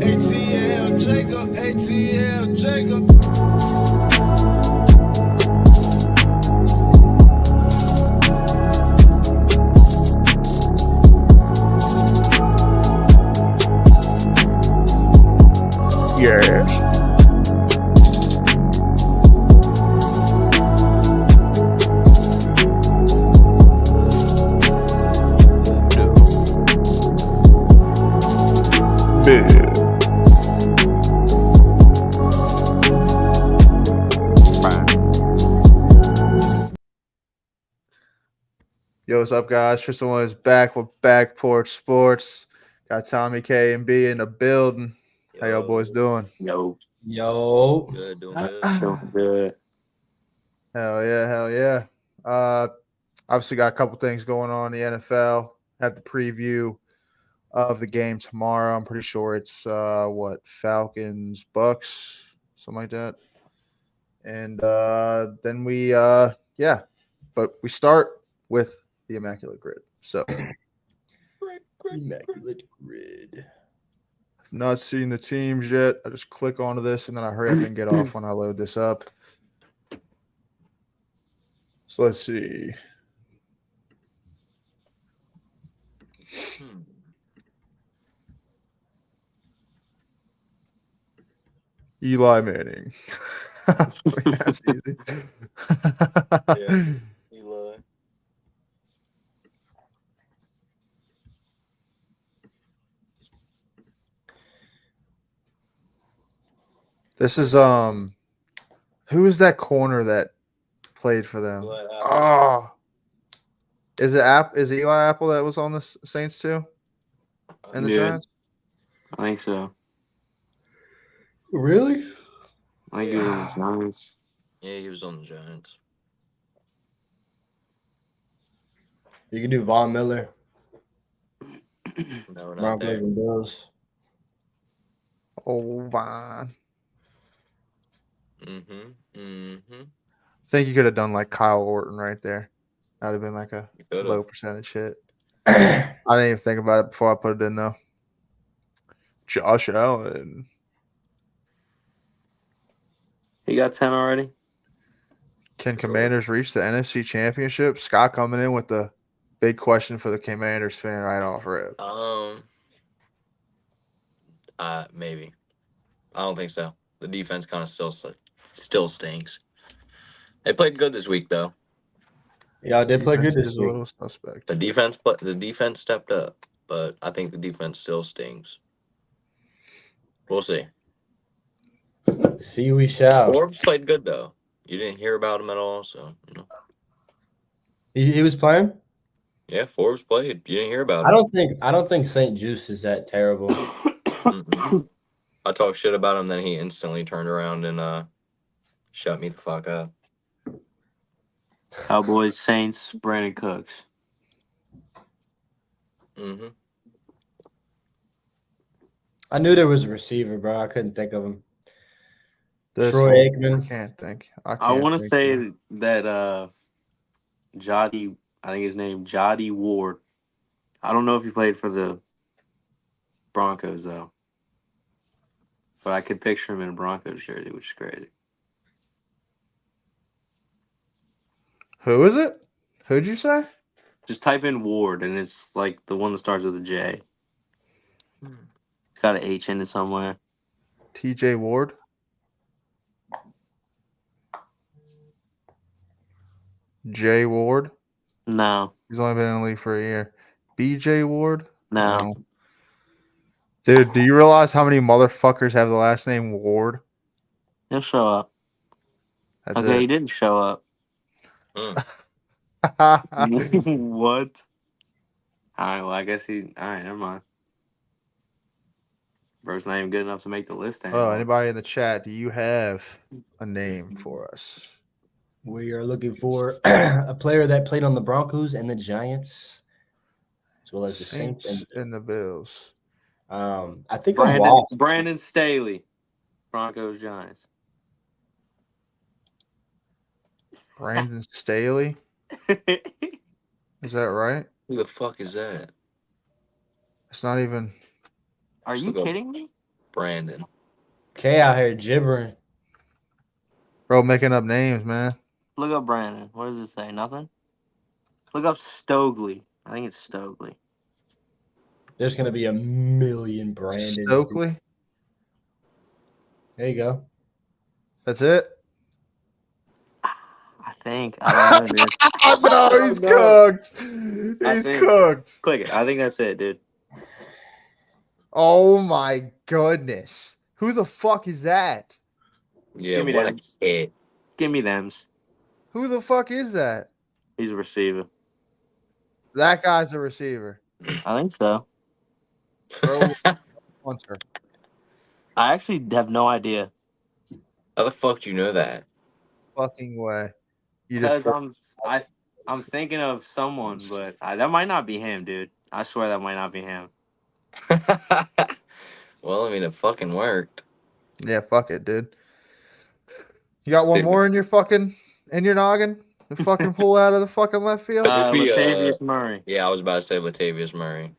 ATL Jacob, ATL Jacob. Yeah. Big. Yo, what's up, guys? Tristan was back with Backport Sports. Got Tommy K and B in the building. How y'all boys doing? Yo, Yo. Good, doing good. doing good. Hell yeah, hell yeah. Obviously got a couple things going on in the NFL. Have the preview of the game tomorrow. I'm pretty sure it's Falcons, Bucks, something like that. And then but we start with the Immaculate Grid. So Immaculate Grid. not seeing the teams yet. I just click onto this and then I hurry up and get off when I load this up. So let's see. Eli Manning. That's easy. Yeah. Eli. This is who is that corner that played for them? Eli Apple. Oh, is it Eli Apple that was on the Saints too? And the Yeah. Giants? I think so. Really? I think it was on the Giants. Yeah, he was on the Giants. You can do Von Miller, No, we're not Broncos there. and Bills. Oh, Vaughn. Mm-hmm. I think you could have done like Kyle Orton right there. That would have been like a You could've. low percentage hit. I didn't even think about it before I put it in though. Josh Allen. He got 10 already? Can For sure. Commanders reach the NFC Championship? Scott coming in with the big question for the Commanders fan right off rip. Maybe. I don't think so. The defense kind of still stinks. They played good this week though. Y'all did play good Defense this is a week. little suspect. The defense stepped up, but I think the defense still stinks. We'll see. See, we shall. Forbes played good though. You didn't hear about him at all, so you know. He was playing. Yeah, Forbes played. You didn't hear about him. I don't think St. Juice is that terrible. Mm-mm. I talked shit about him, then he instantly turned around and shut me the fuck up. Cowboys, Saints, Brandon Cooks. Mm-hmm. I knew there was a receiver, bro. I couldn't think of him. This Troy whole- Aikman. I can't think. I want to say that Jody, I think his name Jody Ward. I don't know if he played for the Broncos though, but I could picture him in a Broncos jersey, which is crazy. Who is it? Who'd you say? Just type in Ward, and it's like the one that starts with a J. It's got an H in it somewhere. TJ Ward. Jay Ward. No, He's only been in the league for a year. BJ Ward. no. Dude, do you realize how many motherfuckers have the last name Ward? He'll show up. That's Okay, he it. didn't show up. What? All right, well, I guess he. All right, never mind. Bro's not even good enough to make the list anymore. Oh, anybody in the chat, do you have a name for us? We are looking for a player that played on the Broncos and the Giants, as well as the Saints and the Bills. I think Brandon Staley, Broncos, Giants. Brandon Staley? Is that right? Who the fuck is that? It's not even. Are you kidding me? Brandon. K out here gibbering. Bro, making up names, man. Look up Brandon. What does it say? Nothing? Look up Stokely. I think it's Stokely. There's gonna be a million Brandon. Stokely. There you go. That's it. I think. I don't know, dude. No, he's cooked. He's think- cooked. Click it. I think that's it, dude. Oh my goodness. Who the fuck is that? Yeah, Give me what them. a hit. Give me thems. Who the fuck is that? He's a receiver. That guy's a receiver. I think so. Bro, punter. I actually have no idea. How the fuck do you know that? Fucking way. You just Because I'm thinking of someone, but that might not be him, dude. I swear that might not be him. Well, I mean, it fucking worked. yeah, fuck it, dude. You got one Dude. more in your noggin? The fucking pull out of the fucking left field? Could this be, Latavius Murray. Yeah, I was about to say Latavius Murray,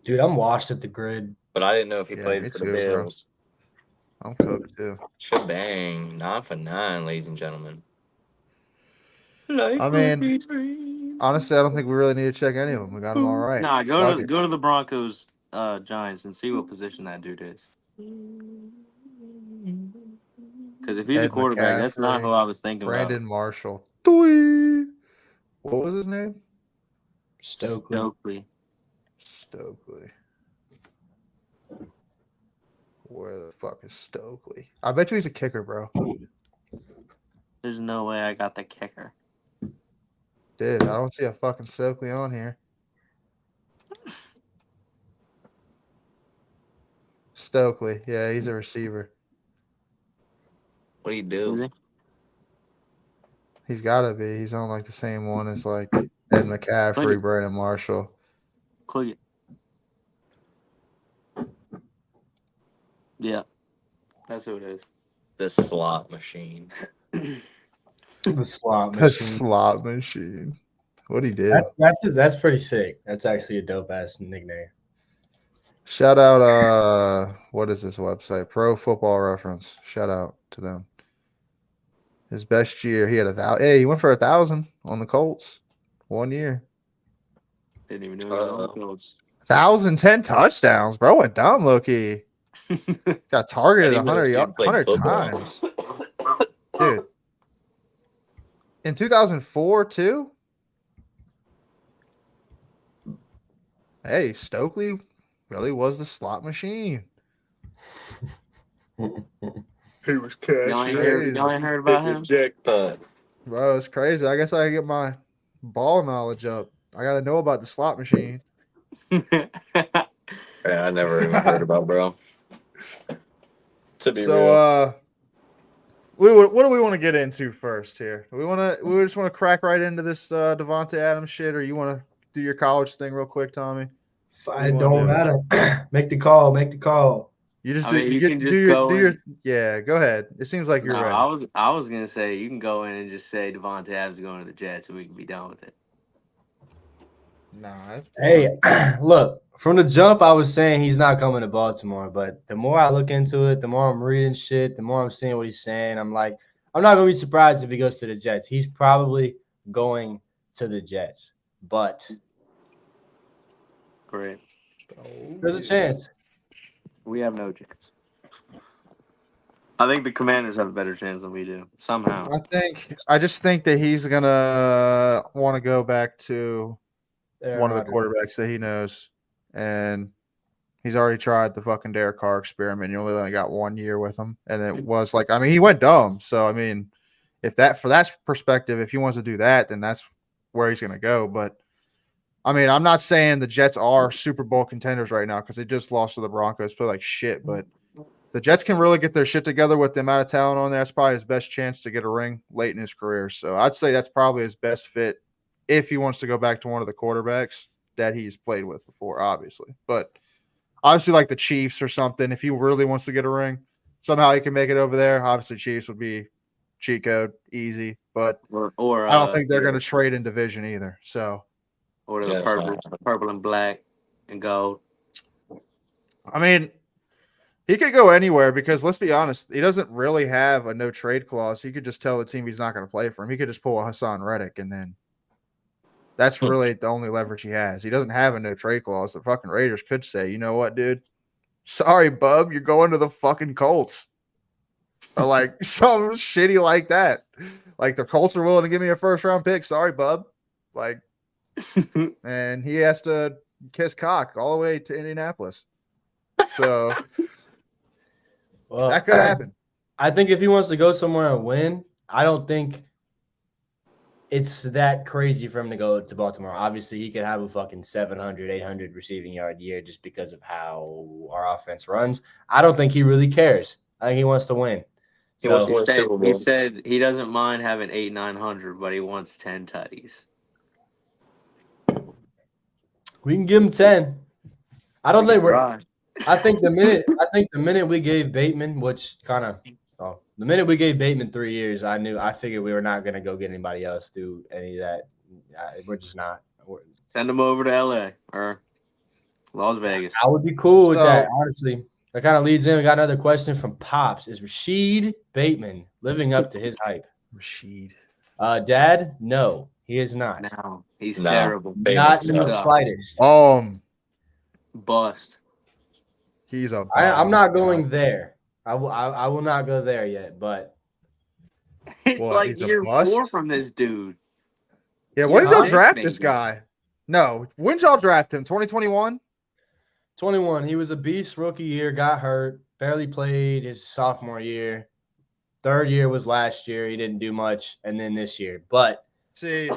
Dude, I'm washed at the grid. but I didn't know if he Yeah, played me for the too, bro. Bills. I'm cooked too. Shebang, 9 for 9, ladies and gentlemen. I mean, honestly, I don't think we really need to check any of them. We got them all right. Nah, Fuck it. go to the Broncos Giants and see what position that dude is. Because if he's a Ed quarterback, that's not McCaffrey, who I was thinking Brandon Marshall. Doi. What was his name? about. Stokely. Stokely. Where the fuck is Stokely? I bet you he's a kicker, bro. There's no way I got the kicker. Dude, I don't see a fucking Stokely on here. Stokely. Yeah, he's a receiver. What do you Is do? he? He's got to be. He's on like the same one as like Ed McCaffrey, Brandon Marshall. Click it. Yeah. That's who it is. The slot machine. The slot The machine. slot machine. What'd he do? That's pretty sick. That's actually a dope ass nickname. Shout out, what is this website? Pro Football Reference. Shout out to them. His best year, he had 1,000. Hey, he went for 1,000 on the Colts 1 year. Didn't even know he was on the Colts. 1,010 touchdowns, bro. Went down low key. Got targeted I didn't know this 100, dude played 100 football. times. Dude. In 2004, too? Hey, Stokely really was the slot machine. He was Y'all ain't heard about him? Jackpot. Bro, it's crazy. I guess I gotta get my ball knowledge up. I gotta know about the slot machine. Yeah, I never even heard about, bro. To be So, real. what do we want to get into first here? We just want to crack right into this Davante Adams shit, or you want to do your college thing real quick, Tommy? It don't matter. Make the call. Make the call. You just I do. mean, You you get, can do just your, go do your. in. Yeah, go ahead. It seems like you're No, ready. I was gonna say you can go in and just say Davante Adams is going to the Jets and we can be done with it. Nah. Hey, look, from the jump, I was saying he's not coming to Baltimore, but the more I look into it, the more I'm reading shit, the more I'm seeing what he's saying. I'm like, I'm not going to be surprised if he goes to the Jets. He's probably going to the Jets, but Great. there's a chance. We have no chance. I think the Commanders have a better chance than we do somehow. I just think that he's gonna want to go back to one of the quarterbacks that he knows, and he's already tried the fucking Derek Carr experiment. You only got 1 year with him, and it was like, I mean, he went dumb. So I mean, if that for that perspective, if he wants to do that, then that's where he's gonna go. But I mean, I'm not saying the Jets are Super Bowl contenders right now because they just lost to the Broncos, play like shit. But the Jets can really get their shit together with the amount of talent on there. That's probably his best chance to get a ring late in his career. So I'd say that's probably his best fit if he wants to go back to one of the quarterbacks that he's played with before, obviously. But obviously, like the Chiefs or something, if he really wants to get a ring, somehow he can make it over there. Obviously, Chiefs would be cheat code, easy. But Or I don't think they're going to trade in division either. So or the purple and black and gold. I mean, he could go anywhere because let's be honest, he doesn't really have a no trade clause. He could just tell the team he's not going to play for him. He could just pull a Hassan Reddick, and then that's really the only leverage he has. He doesn't have a no trade clause. The fucking Raiders could say, you know what, dude? Sorry, bub, you're going to the fucking Colts. Or like something shitty like that. Like the Colts are willing to give me a first round pick. Sorry, bub. Like, and he has to kiss cock all the way to Indianapolis. So Well, that could happen. I think if he wants to go somewhere and win, I don't think it's that crazy for him to go to Baltimore. Obviously, he could have a fucking 700, 800 receiving yard year just because of how our offense runs. I don't think he really cares. I think he wants to win. So He said he doesn't mind having 800-900, but he wants 10 tutties. we can give him 10. I don't think we're. Right. I think the minute we gave Bateman, which kind of the minute we gave Bateman 3 years, I figured we were not going to go get anybody else do any of that. We're just not. Send him over to LA or Las Vegas. I would be cool with that, honestly. That kind of leads in. We got another question from Pops. Is Rashid Bateman living up to his hype? Rashid. Dad, no, he is not. No, he's terrible. Not in the slightest. Bust. He's a. I'm not going there. I will not go there yet, but it's like year 4 from this dude. Yeah, when did y'all draft this guy? No, when did y'all draft him? 2021? 21. He was a beast rookie year, got hurt, barely played his sophomore year. Third year was last year. He didn't do much, and then this year. But see,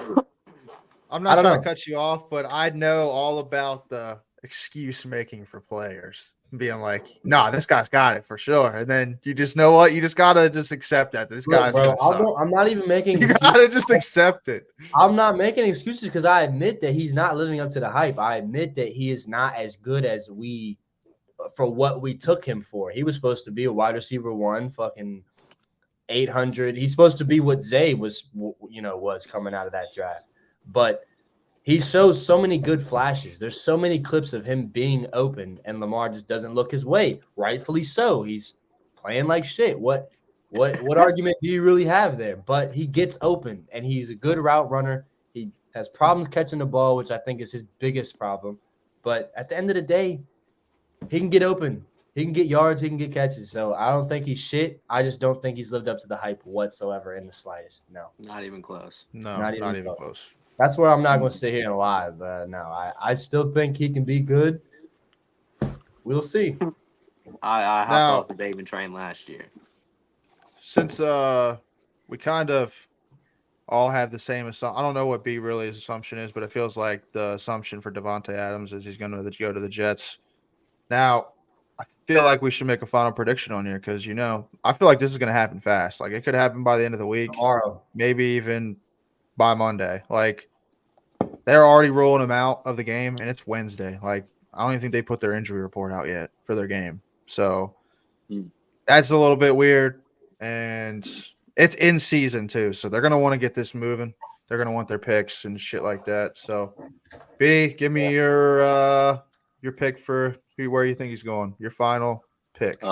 I'm not trying to cut you off, but I know all about the excuse making for players. Being like, nah, this guy's got it for sure. And then you just know what? You just gotta just accept that. This guy's gonna suck. I'm not even making You gotta just accept it. I'm not making excuses because I admit that he's not living up to the hype. I admit that he is not as good as for what we took him for. He was supposed to be a wide receiver 1, fucking 800. He's supposed to be what Zay was coming out of that draft. But he shows so many good flashes. There's so many clips of him being open, and Lamar just doesn't look his way. Rightfully so. He's playing like shit. What argument do you really have there? But he gets open, and he's a good route runner. He has problems catching the ball, which I think is his biggest problem. But at the end of the day, he can get open. He can get yards. He can get catches. So I don't think he's shit. I just don't think he's lived up to the hype whatsoever in the slightest. No. Not even close. No, not even close. That's where I'm not going to sit here and lie, but no, I still think he can be good. We'll see. I hopped off the Bateman train last year. Since we kind of all have the same assumption, I don't know what B really his assumption is, but it feels like the assumption for Davante Adams is he's going to go to the Jets. Now, I feel like we should make a final prediction on here because, I feel like this is going to happen fast. Like, it could happen by the end of the week. Tomorrow. Maybe even by Monday. Like, they're already rolling him out of the game, and it's Wednesday. Like, I don't even think they put their injury report out yet for their game. So that's a little bit weird. And it's in season, too. So they're going to want to get this moving. They're going to want their picks and shit like that. So, B, give me your pick for where you think he's going. Your final pick. If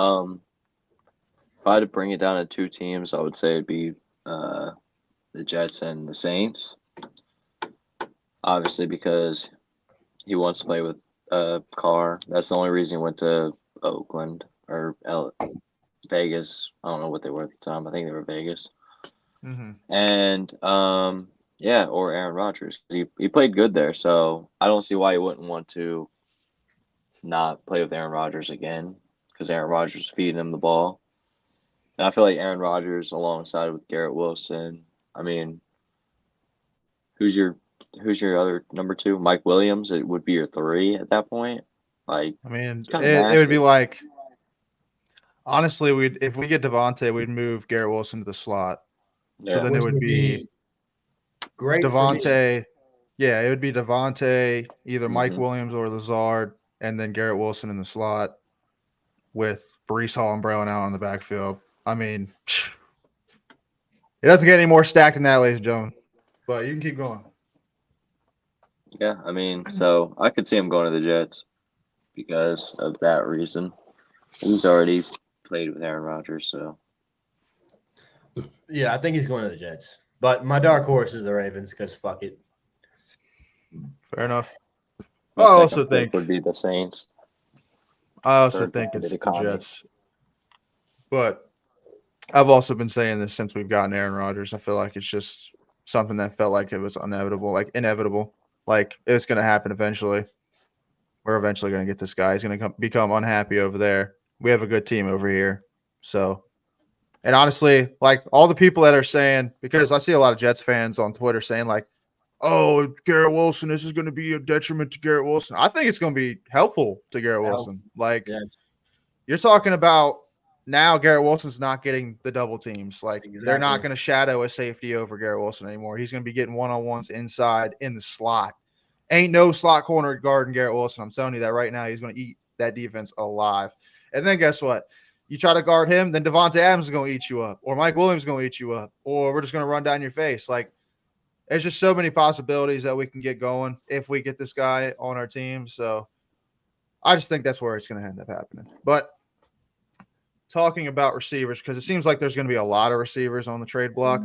I had to bring it down to 2 teams, I would say it'd be the Jets and the Saints. Obviously, because he wants to play with Carr. That's the only reason he went to Oakland or Vegas. I don't know what they were at the time. I think they were Vegas. Mm-hmm. And or Aaron Rodgers. He played good there, so I don't see why he wouldn't want to not play with Aaron Rodgers again because Aaron Rodgers is feeding him the ball. And I feel like Aaron Rodgers alongside with Garrett Wilson. I mean, who's your other number 2? Mike Williams. It would be your 3 at that point. Like, I mean, it would be like, honestly, if we get Davante, we'd move Garrett Wilson to the slot. Yeah. So then it would be great. Davante. Yeah, it would be Davante, either Mike Williams or Lazard, and then Garrett Wilson in the slot with Breece Hall and Brown out on the backfield. I mean, it doesn't get any more stacked than that, ladies and gentlemen. But you can keep going. Yeah, I mean, so I could see him going to the Jets. because of that reason. He's already played with Aaron Rodgers, so Yeah, I think he's going to the Jets. But my dark horse is the Ravens because fuck it. Fair enough. my I second also pick think would be the Saints. think guy, it's the the economy. Jets. But I've also been saying this since we've gotten Aaron Rodgers. I feel like it's just something that felt like it was inevitable. Like it's going to happen eventually. We're eventually going to get this guy. He's going to become unhappy over there. We have a good team over here. So, and honestly, like all the people that are saying, because I see a lot of Jets fans on Twitter saying like, oh, Garrett Wilson, this is going to be a detriment to Garrett Wilson. I think it's going to be helpful to Garrett Wilson. Like, you're talking about now Garrett Wilson's not getting the double teams. Like, they're not going to shadow a safety over Garrett Wilson anymore. He's going to be getting one-on-ones inside in the slot. Ain't no slot corner guarding Garrett Wilson. I'm telling you that right now. He's going to eat that defense alive. And then guess what? You try to guard him, then Davante Adams is going to eat you up, or Mike Williams is going to eat you up, or we're just going to run down your face. Like, there's just so many possibilities that we can get going if we get this guy on our team. So I just think that's where it's going to end up happening. But talking about receivers, because it seems like there's going to be a lot of receivers on the trade block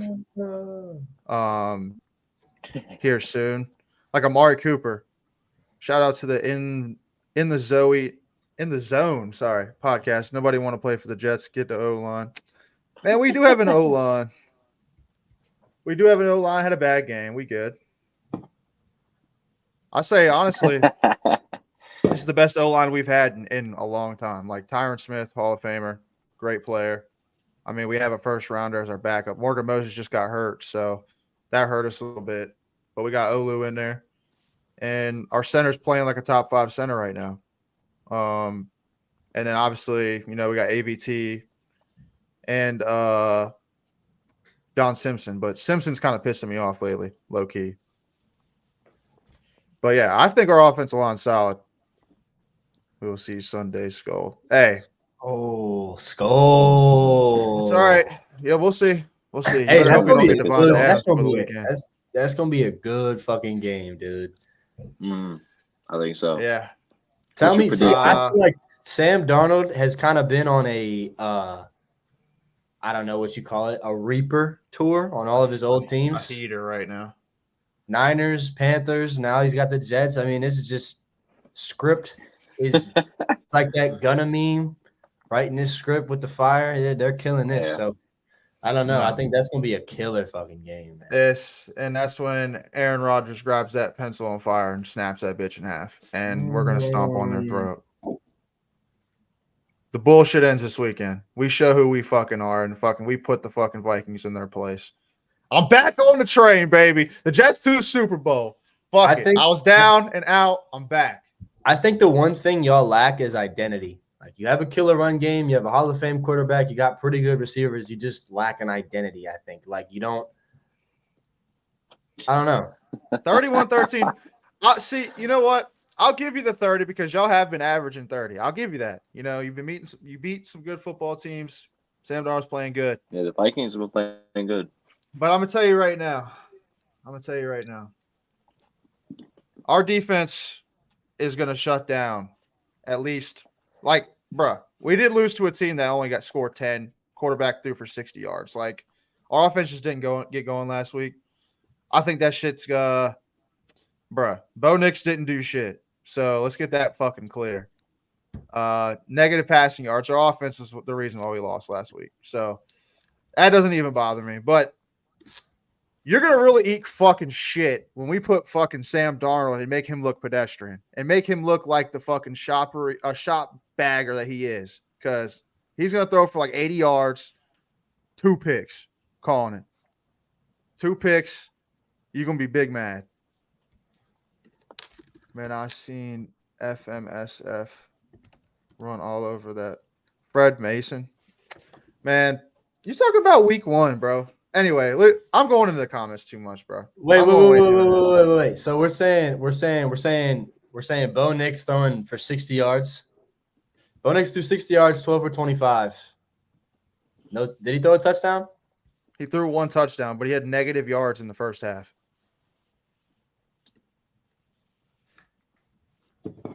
here soon. Like Amari Cooper. Shout out to the In the Zone podcast. Nobody want to play for the Jets. Get the O-line. Man, we do have an O-line. Had a bad game. We good. I say, honestly, this is the best O-line we've had in a long time. Like Tyron Smith, Hall of Famer, great player. I mean, we have a first rounder as our backup. Morgan Moses just got hurt, so that hurt us a little bit. But we got Olu in there. And our center's playing like a top 5 center right now. And then obviously, we got AVT and Don Simpson. But Simpson's kind of pissing me off lately, low key. But yeah, I think our offensive line's solid. We will see Sunday, Skull. Hey. Oh, Skull. It's all right. Yeah, we'll see. We'll see. Hey, that's gonna gonna get be Davante good. Adams for the weekend. That's gonna be a good fucking game, dude. I think so. Yeah. Tell me, see, I feel like Sam Darnold has kind of been on a I don't know what you call it, a Reaper tour on all of his old teams. A heater right now. Niners, Panthers. Now he's got the Jets. I mean, this is just script. Is it's like that Gunna meme, writing this script with the fire. Yeah, they're killing this. So I don't know. I think that's gonna be a killer fucking game, man. And that's when Aaron Rodgers grabs that pencil on fire and snaps that bitch in half, and we're gonna stomp on their throat. The bullshit ends this weekend. We show who we fucking are, and we put the fucking Vikings in their place. I'm back on the train, baby. The Jets to the Super Bowl. I was down and out. I'm back. I think the one thing y'all lack is identity. Like, you have a killer run game, you have a Hall of Fame quarterback, you got pretty good receivers. You just lack an identity, I think. Like, you don't – I don't know. 31-13. See, you know what? I'll give you the 30 because y'all have been averaging 30. I'll give you that. You beat some good football teams. Sam Darnold's playing good. Yeah, the Vikings have been playing good. But I'm going to tell you right now. Our defense is going to shut down at least – like, bruh, we did lose to a team that only got scored 10. Quarterback threw for 60 yards. Like, our offense just didn't get going last week. I think that shit's bruh. Bo Nix didn't do shit. So let's get that fucking clear. Negative passing yards. Our offense is the reason why we lost last week. So that doesn't even bother me. But you're going to really eat fucking shit when we put fucking Sam Darnold and make him look pedestrian and make him look like the fucking shop bagger that he is. Because he's going to throw for like 80 yards, 2 picks. Calling it. 2 picks. You're going to be big mad. Man, I seen FMSF run all over that. Fred Mason. Man, you talking about week 1, bro. Anyway, look, I'm going into the comments too much, bro. Wait. So we're saying Bo Nix throwing for 60 yards. Bo Nix threw 60 yards, 12 for 25. No, did he throw a touchdown? He threw 1 touchdown, but he had negative yards in the first half.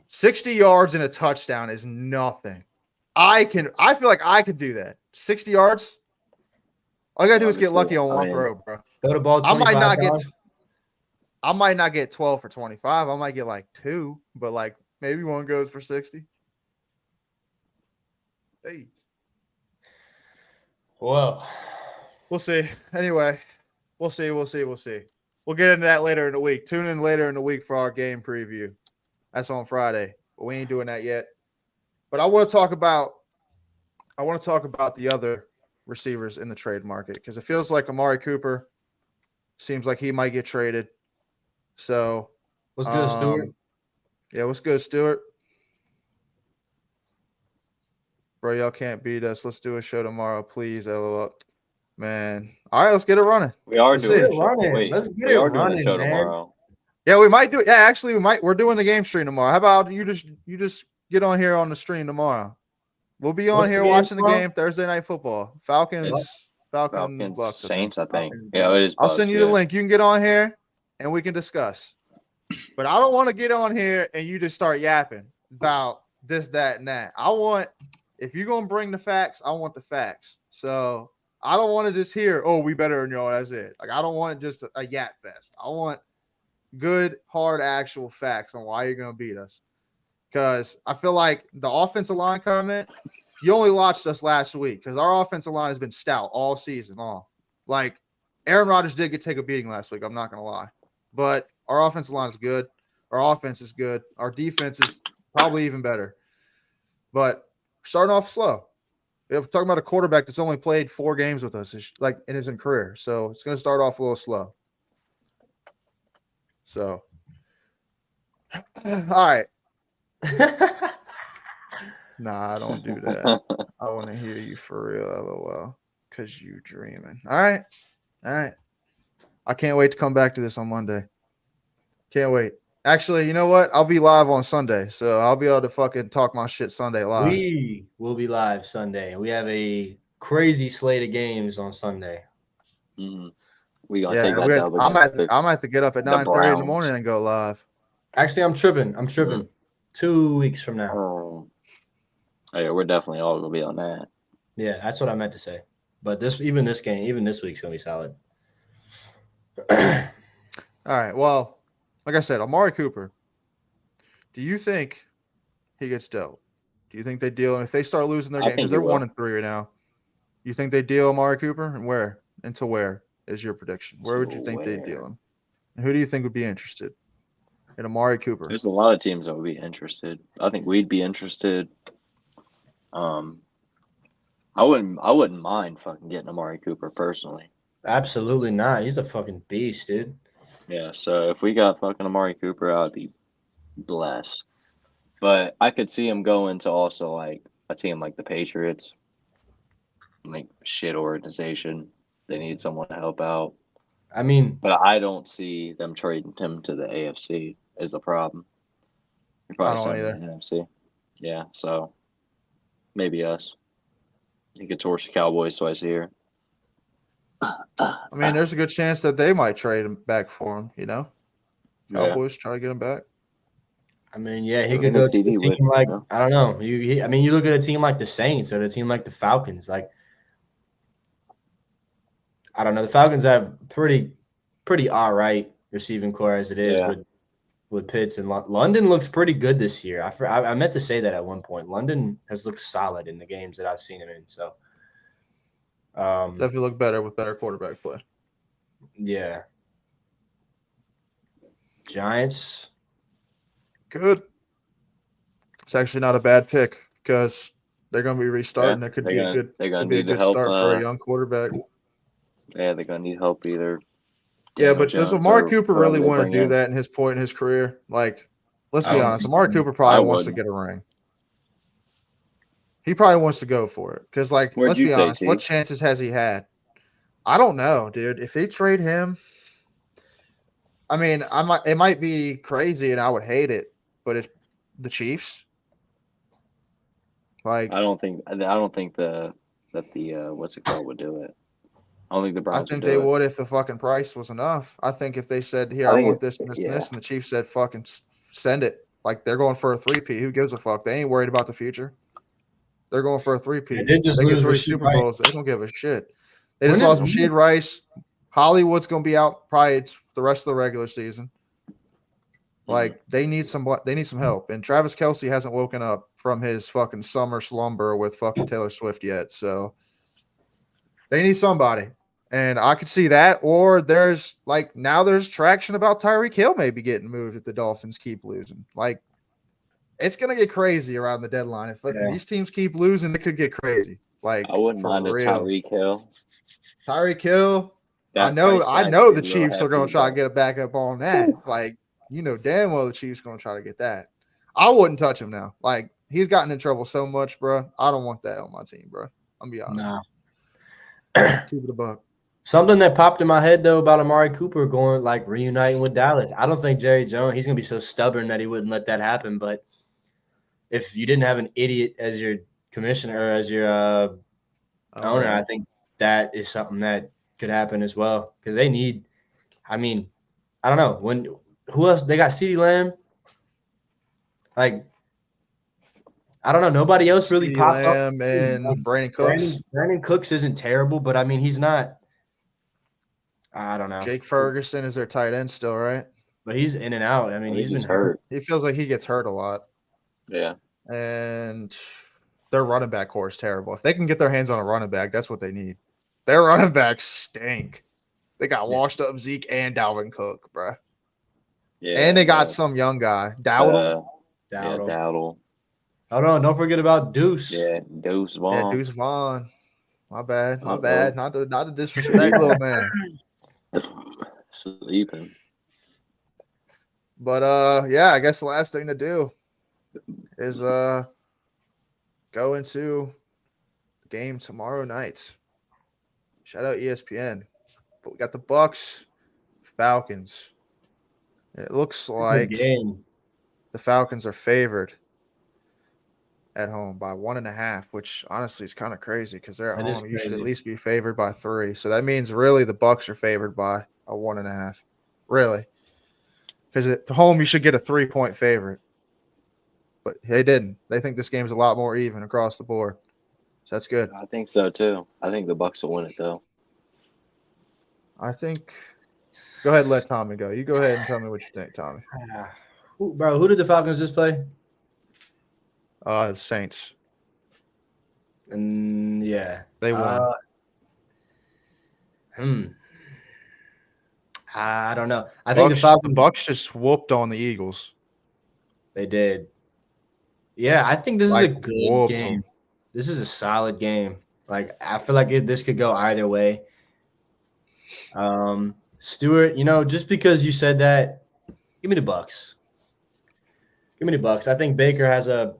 60 yards and a touchdown is nothing. I feel like I could do that. 60 yards. All you gotta do is get Honestly, lucky on I one mean, throw, bro. Throw the ball I 25 might not get times. I might not get 12 for 25. I might get like 2, but like maybe one goes for 60. Hey, Well, we'll see. Anyway, we'll see. We'll get into that later in the week. Tune in later in the week for our game preview. That's on Friday, but we ain't doing that yet. But I want to talk about the other receivers in the trade market because it feels like Amari Cooper seems like he might get traded. So, what's good, Stuart? Yeah, what's good, Stuart? Bro, y'all can't beat us. Let's do a show tomorrow, please. LOL. Man. All right, let's get it running. we are Let's doing see. a show. Running. Wait, Let's get we it are doing a running, show man. tomorrow. Yeah, we might do it. Yeah, actually, we might. We're doing the game stream tomorrow. How about you just get on here on the stream tomorrow? We'll be on What's the here game watching the tomorrow? game Thursday night football. Falcons, Falcons, Bucks. I think. Saints, I think. Falcons, Yeah, it is. I'll Bucks, send you yeah. the link. You can get on here and we can discuss. But I don't want to get on here and you just start yapping about this, that, and that. If you're gonna bring the facts, I want the facts. So I don't want to just hear, oh, we better than y'all. That's it. Like I don't want just a yap fest. I want good, hard, actual facts on why you're gonna beat us. Because I feel like the offensive line comment, you only watched us last week because our offensive line has been stout all season long. Like Aaron Rodgers did take a beating last week. I'm not gonna lie, but our offensive line is good. Our offense is good. Our defense is probably even better. But starting off slow. We're talking about a quarterback that's only played 4 games with us, like in his career. So it's going to start off a little slow. So, all right. Nah, I don't do that. I want to hear you for real, LOL, because you dreaming. All right. I can't wait to come back to this on Monday. Can't wait. Actually, you know what? I'll be live on Sunday, so I'll be able to fucking talk my shit Sunday live. We will be live Sunday. We have a crazy slate of games on Sunday. Mm-hmm. We gonna take that dub I'm against gonna have to get up at 9:30 in the Browns. morning and go live. Actually, I'm tripping. Mhm. 2 weeks from now. Oh yeah, we're definitely all gonna be on that. Yeah, that's what I meant to say. But this week's gonna be solid. All right. Well, like I said, Amari Cooper. Do you think he gets dealt? Do you think they deal him if they start losing their I game think because they're he will. 1-3 right now? You think they deal Amari Cooper and where? And to where is your prediction? Where would you think they where? deal him? And who do you think would be interested in Amari Cooper? There's a lot of teams that would be interested. I think we'd be interested. I wouldn't mind fucking getting Amari Cooper personally. Absolutely not. He's a fucking beast, dude. Yeah, so if we got fucking Amari Cooper, I'd be blessed. But I could see him going to also like a team like the Patriots, like shit organization. They need someone to help out. I mean, But I don't see them trading him to the AFC is the problem. You're probably I don't sending him to the NFC. Yeah, so maybe us. He could torch the Cowboys twice a year. I mean, there's a good chance that they might trade him back for him, you know? Cowboys try to get him back. I mean, yeah, he Him could and go to a CD team would, like yeah. I don't know. You look at a team like the Saints or a team like the Falcons. Like, I don't know. The Falcons have pretty all right receiving core as it is Yeah. with Pitts and London looks pretty good this year. I meant to say that at one point. London has looked solid in the games that I've seen him in. So, Definitely look better with better quarterback play. yeah. Giants. Good. It's actually not a bad pick because they're going to be restarting. Yeah, That could they're be gonna- a good. they're gonna could be a need to good help, start for a young quarterback. Yeah, they're gonna need help either. Yeah, Daniel but does Jones Amari or Cooper whoever really they want to bring do in. that in his point in his career? Like, let's I be don't honest. think Amari so. Cooper probably I wants to wouldn't. get a ring. He probably wants to go for it because, like, Where'd let's you be say, honest. What T? chances has he had? I don't know, dude. If they trade him, I mean, it might be crazy, and I would hate it, but it's the Chiefs. Like, I don't think the what's it called would do it. I don't think the I Browns think would do they it. would if the fucking price was enough. I think if they said, "Here, I I think want it- this and this and yeah. this," and the Chiefs said, "Fucking send it," Like they're going for a three-peat. Who gives a fuck? They ain't worried about the future. They're going for a three-peat. They did just They get lose 3 Rasheed Super Rice. Bowls. They don't give a shit. They When just is- lost Rasheed Rice. Hollywood's gonna be out probably the rest of the regular season. Like they need some help. And Travis Kelce hasn't woken up from his fucking summer slumber with fucking Taylor Swift yet. So they need somebody. And I could see that. Or there's now there's traction about Tyreek Hill maybe getting moved if the Dolphins keep losing. Like it's gonna get crazy around the deadline. If these teams keep losing, it could get crazy. Like I wouldn't for mind a real. Tyreek Hill. Tyreek Hill. I That know price tag the is a little Chiefs are gonna hefty, try to but- get a backup on that. Like, damn well the Chiefs gonna try to get that. I wouldn't touch him now. Like, he's gotten in trouble so much, bro. I don't want that on my team, bro. I'm gonna be honest. Nah. Keep it a buck. Something that popped in my head though about Amari Cooper going reuniting with Dallas. I don't think Jerry Jones, he's gonna be so stubborn that he wouldn't let that happen. But if you didn't have an idiot as your commissioner or as your owner, I think that is something that could happen as well. Because they need, I don't know. Who else? They got CeeDee Lamb. Like, I don't know. Nobody else really CeeDee pops Lamb up. and Brandon Cooks. Brandon Cooks isn't terrible, but he's not. I don't know. Jake Ferguson is their tight end still, right? But he's in and out. He's been hurt. He feels like he gets hurt a lot. Yeah. And their running back core is terrible. If they can get their hands on a running back, that's what they need. Their running backs stink. They got washed up Zeke and Dalvin Cook, bro. Yeah. And they got some young guy, Dowdle. Yeah, Dowdle. Hold on, don't forget about Deuce. Yeah, Deuce Vaughn. Yeah, Deuce Vaughn. My bad. Not to disrespect little man. Sleeping. But I guess the last thing to do is go into the game tomorrow night. Shout out ESPN. But we got the Bucks, Falcons. It looks like the Falcons are favored at home by 1.5, which honestly is kind of crazy because they're at home. You should at least be favored by 3. So that means really the Bucks are favored by a 1.5. Really. Because at home you should get a 3-point favorite. But they didn't. They think this game's a lot more even across the board. So that's good. I think so too. I think the Bucks will win it though. I think go ahead and let Tommy go. You go ahead and tell me what you think, Tommy. Bro, who did the Falcons just play? The Saints. And yeah. They won. I don't know. I think the Bucks just whooped on the Eagles. They did. Yeah, I think this is a good game. Them. This is a solid game. I feel like this could go either way. Stuart, just because you said that, give me the Bucks. Give me the Bucks. I think Baker has a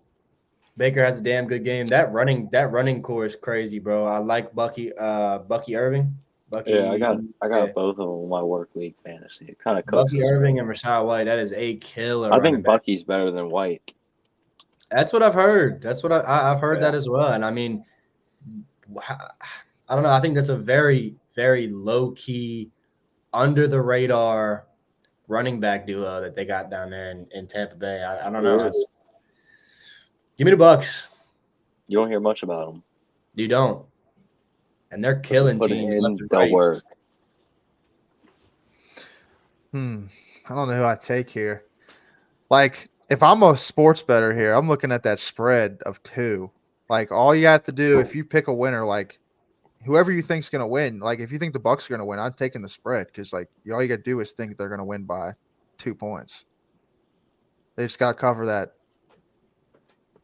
damn good game. That running core is crazy, bro. I like Bucky Irving. I got both of them in my work league fantasy. It kind of Bucky Irving and Rachaad White. That is a killer. I think Bucky's better than White. That's what I've heard. That's what I've heard that as well. And I don't know. I think that's a very, very low key, under the radar running back duo that they got down there in Tampa Bay. I don't know. Give me the Bucks. You don't hear much about them. You don't. And they're killing teams. They'll work. I don't know who I take here. If I'm a sports bettor here, I'm looking at that spread of 2. All you have to do, if you pick a winner, whoever you think's gonna win, if you think the Bucks are gonna win, I'm taking the spread because all you gotta do is think they're gonna win by 2 points. They just gotta cover that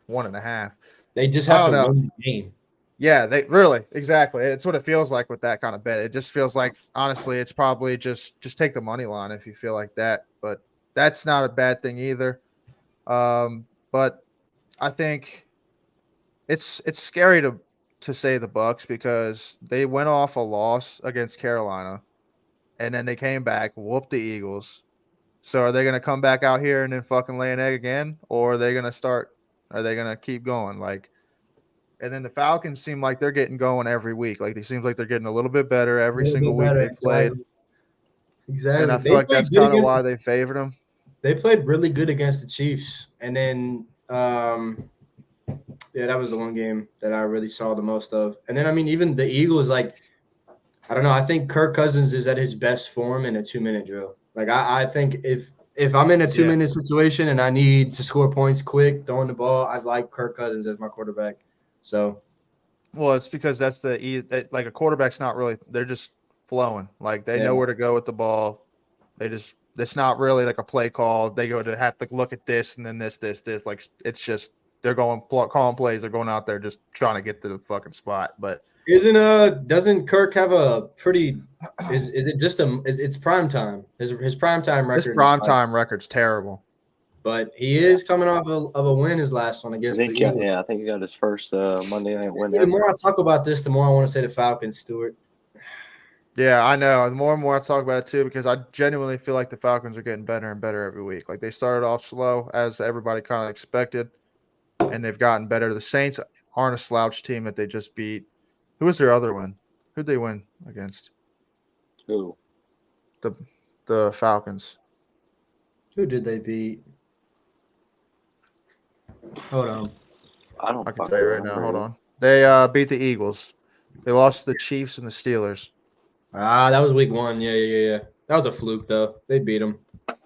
1.5. They just have to win the game. Yeah, they really exactly. It's what it feels like with that kind of bet. It just feels like honestly, it's probably just take the money line if you feel like that. But that's not a bad thing either. But I think it's scary to say the Bucks because they went off a loss against Carolina, and then they came back, whooped the Eagles. So are they going to come back out here and then fucking lay an egg again, or are they going to keep going? And then the Falcons seem like they're getting going every week. It seems like they're getting a little bit better every single week they've played. Exactly. And I feel like that's kind of why they favored them. they played really good against the Chiefs, and then yeah, that was the one game that I really saw the most of. And then I mean, even the Eagles, like I don't know, I think Kirk Cousins is at his best form in a 2-minute drill. Like I think if I'm in a 2-minute situation and I need to score points quick, throwing the ball, I like Kirk Cousins as my quarterback. So Well, it's because that's like a quarterback's not really. They're just flowing. Like they know where to go with the ball. It's not really like a play call. They go to have to look at this and then this. Like it's just they're calling plays. They're going out there just trying to get to the fucking spot. But doesn't Kirk have a pretty? Is it just it's prime time? His prime time record. His prime time record's terrible. But he is coming off of a win, his last one against the Eagles. I think he got his first Monday night win. The more I talk about this, the more I want to say the Falcons, Stuart. Yeah, I know. The more and more I talk about it too, because I genuinely feel like the Falcons are getting better and better every week. Like they started off slow, as everybody kind of expected, and they've gotten better. The Saints aren't a slouch team that they just beat. Who was their other one? Who'd they win against? Who? The Falcons. Who did they beat? Hold on. I can tell you right now. Hold on. They beat the Eagles. They lost to the Chiefs and the Steelers. That was week 1. Yeah. That was a fluke, though. They beat them. All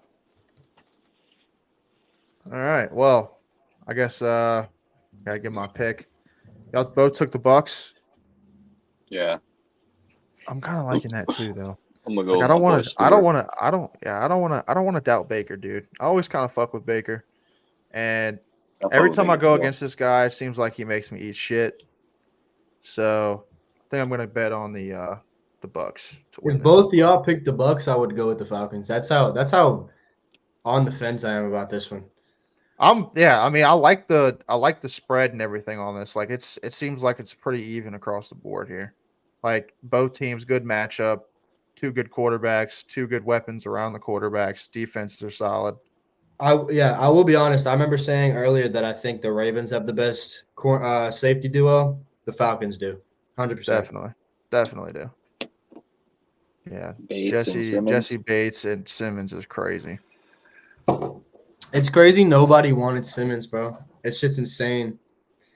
right. Well, I guess gotta give my pick. Y'all both took the Bucks. Yeah. I'm kind of liking that too, though. I'm gonna go. Like, I don't want to doubt Baker, dude. I always kind of fuck with Baker, and every time I go against this guy, it seems like he makes me eat shit. So I think I'm gonna bet on the Bucks. If both of y'all picked the Bucks, I would go with the Falcons. That's how on the fence I am about this one. I mean, I like the spread and everything on this. Like it seems like it's pretty even across the board here. Like both teams, good matchup, 2 good quarterbacks, 2 good weapons around the quarterbacks. Defenses are solid. I will be honest. I remember saying earlier that I think the Ravens have the best safety duo. The Falcons do, 100%. Definitely do. Yeah, Jesse Bates and Simmons is crazy. It's crazy. Nobody wanted Simmons, bro. It's just insane.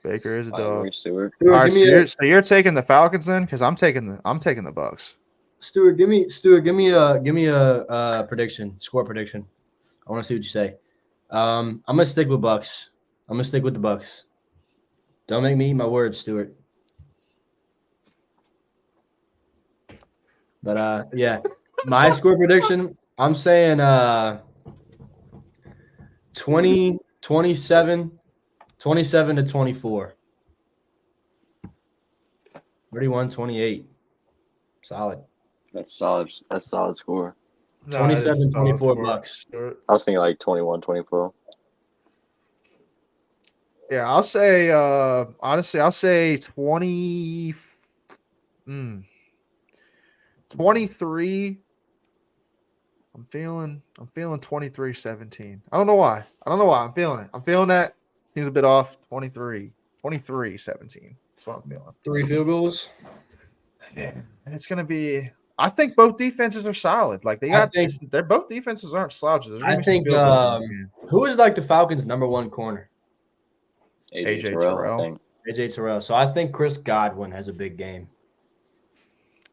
Baker is a dog. Stuart. All right, so you're taking the Falcons then, because I'm taking the Bucks. Stuart, give me a prediction, score prediction. I want to see what you say. I'm gonna stick with Bucks. I'm gonna stick with the Bucks. Don't make me eat my words, Stuart. But yeah, my score prediction. I'm saying 27 to 24. 31-28. Solid. That's solid. That's solid score. 27-24 Bucks. I was thinking like 21-24. Yeah, I'll say honestly, I'll say 23. I'm feeling 23-17. I don't know why. I'm feeling it. I'm feeling that. Seems a bit off. 23-17. That's what I'm feeling. 3 field goals. Yeah. It's gonna be. I think both defenses are solid. Like they're both defenses aren't slouches. I think who is like the Falcons' number 1 corner? AJ Terrell. I think. AJ Terrell. So I think Chris Godwin has a big game.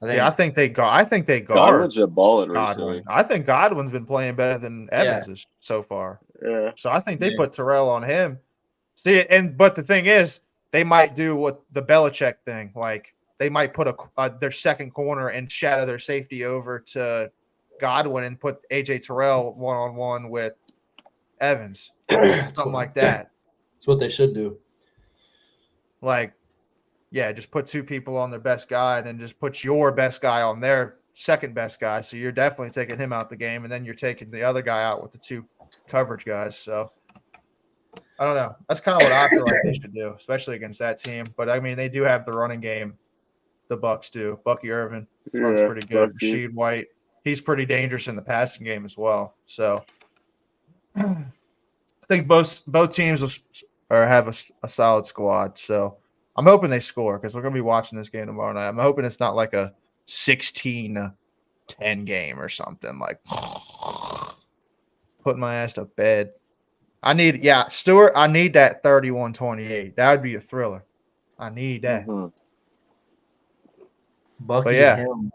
I think they guard. Godwin's been balling recently. I think Godwin's been playing better than Evans so far. Yeah. So I think they put Terrell on him. See, but the thing is, they might do what the Belichick thing, like they might put their second corner and shadow their safety over to Godwin and put AJ Terrell 1-on-1 with Evans, something like that. That's what they should do. Like. Yeah, just put 2 people on their best guy and then just put your best guy on their second best guy. So you're definitely taking him out the game, and then you're taking the other guy out with the 2 coverage guys. So I don't know. That's kind of what I feel like they should do, especially against that team. But I mean, they do have the running game. The Bucks do. Bucky Irvin runs pretty good. Rashid White, he's pretty dangerous in the passing game as well. So I think both teams have a solid squad. So. I'm hoping they score because we're going to be watching this game tomorrow night. I'm hoping it's not like a 16-10 game or something. Like, put my ass to bed. Stewart, I need that 31-28. That would be a thriller. I need that. Mhm. Bucky yeah. him.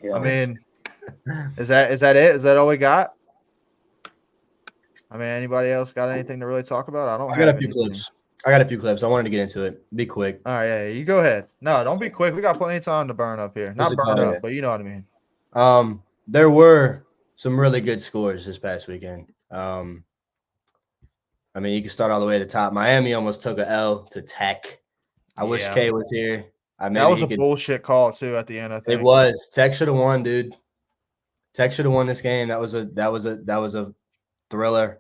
Yeah. I mean, is that it? Is that all we got? I mean, anybody else got anything to really talk about? I don't I have got a few anything. clips. I wanted to get into it. Be quick. All right, yeah, you go ahead. No, don't be quick. We got plenty of time to burn up here. What's Not it burn called? up, but you know what I mean. There were some really good scores this past weekend. I mean, you can start all the way at the top. Miami almost took a L to Tech. I wish Yeah. K was here. That was a bullshit call too at the end. I think It was. Tech should have won, dude. Tech should have won this game. That was a thriller.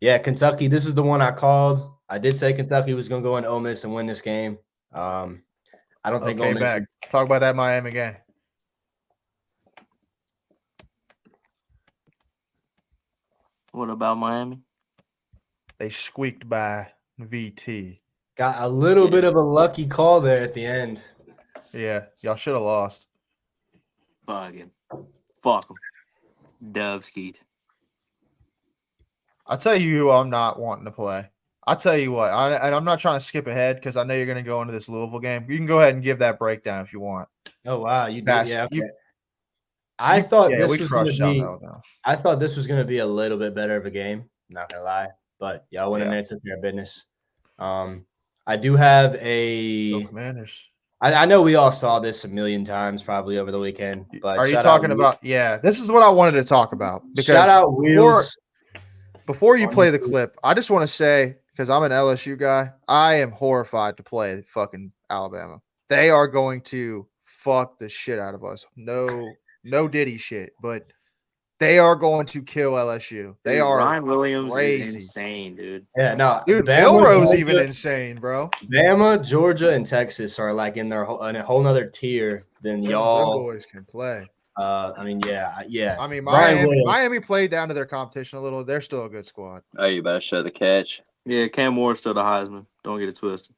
Yeah, Kentucky. This is the one I called. I did say Kentucky was going to go into Ole Miss and win this game. I don't think Ole Miss. Back. Talk about that Miami game. What about Miami? They squeaked by VT. Got a little bit of a lucky call there at the end. Yeah, y'all should have lost. Fucking fuck them. Dovskis. I'll tell you who I'm not wanting to play. I'll tell you what. I'm not trying to skip ahead because I know you're going to go into this Louisville game. You can go ahead and give that breakdown if you want. Oh wow, you did. Fast. Yeah, okay. I thought this was going to be. Alabama. I thought this was going to be a little bit better of a game. Not gonna lie, but y'all went in there, took care of business. I do have Go Commanders. I know we all saw this a million times probably over the weekend. But are you talking about? Yeah, this is what I wanted to talk about. Because shout out Wheels. Before you play the clip, I just want to say, because I'm an LSU guy, I am horrified to play fucking Alabama. They are going to fuck the shit out of us. No Diddy shit, but they are going to kill LSU. They are. Ryan Williams crazy. is insane, dude. Yeah, no, dude, Philro's even insane, bro. Bama, Georgia, and Texas are like in a whole nother tier than y'all. Them boys can play. I mean, yeah. I mean, Miami played down to their competition a little. They're still a good squad. Oh, you better show the catch. Yeah, Cam Moore's still the Heisman. Don't get it twisted.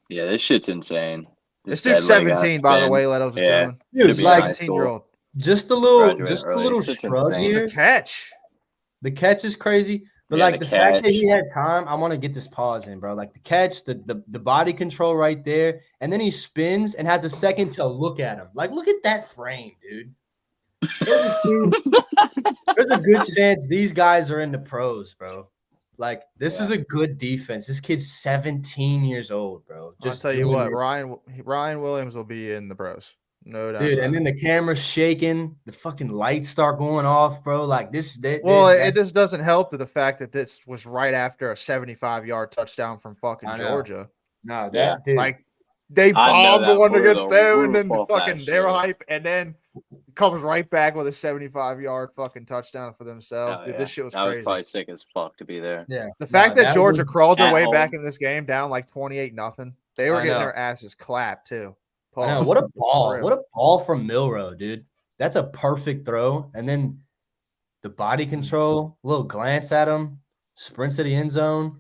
Yeah, this shit's insane. This dude's 17, by the way. Let us yeah. Dude, like 17-year-old. Just a little shrug insane. here. The catch is crazy. But like the fact that he had time, I want to get this pause in, bro. Like the catch, the body control right there, and then he spins and has a second to look at him. Like, look at that frame, dude. There's a good chance these guys are in the pros, bro. Like, this is a good defense. This kid's 17 years old, bro. Just I'll tell you what, Ryan Williams will be in the pros. No doubt. Dude, and then the camera's shaking, the fucking lights start going off, bro. Like this. It just doesn't help to the fact that this was right after a 75-yard touchdown from fucking Georgia. No, dude. Like they bombed the one against them, and then they're hype, and then comes right back with a 75-yard fucking touchdown for themselves. Dude, this shit was crazy. That was probably sick as fuck to be there. Yeah. The fact that Georgia crawled their way back in this game down like 28-0, they were getting their asses clapped too. I know. What a ball. What a ball from Milroe, dude. That's a perfect throw. And then the body control, a little glance at him, sprints to the end zone.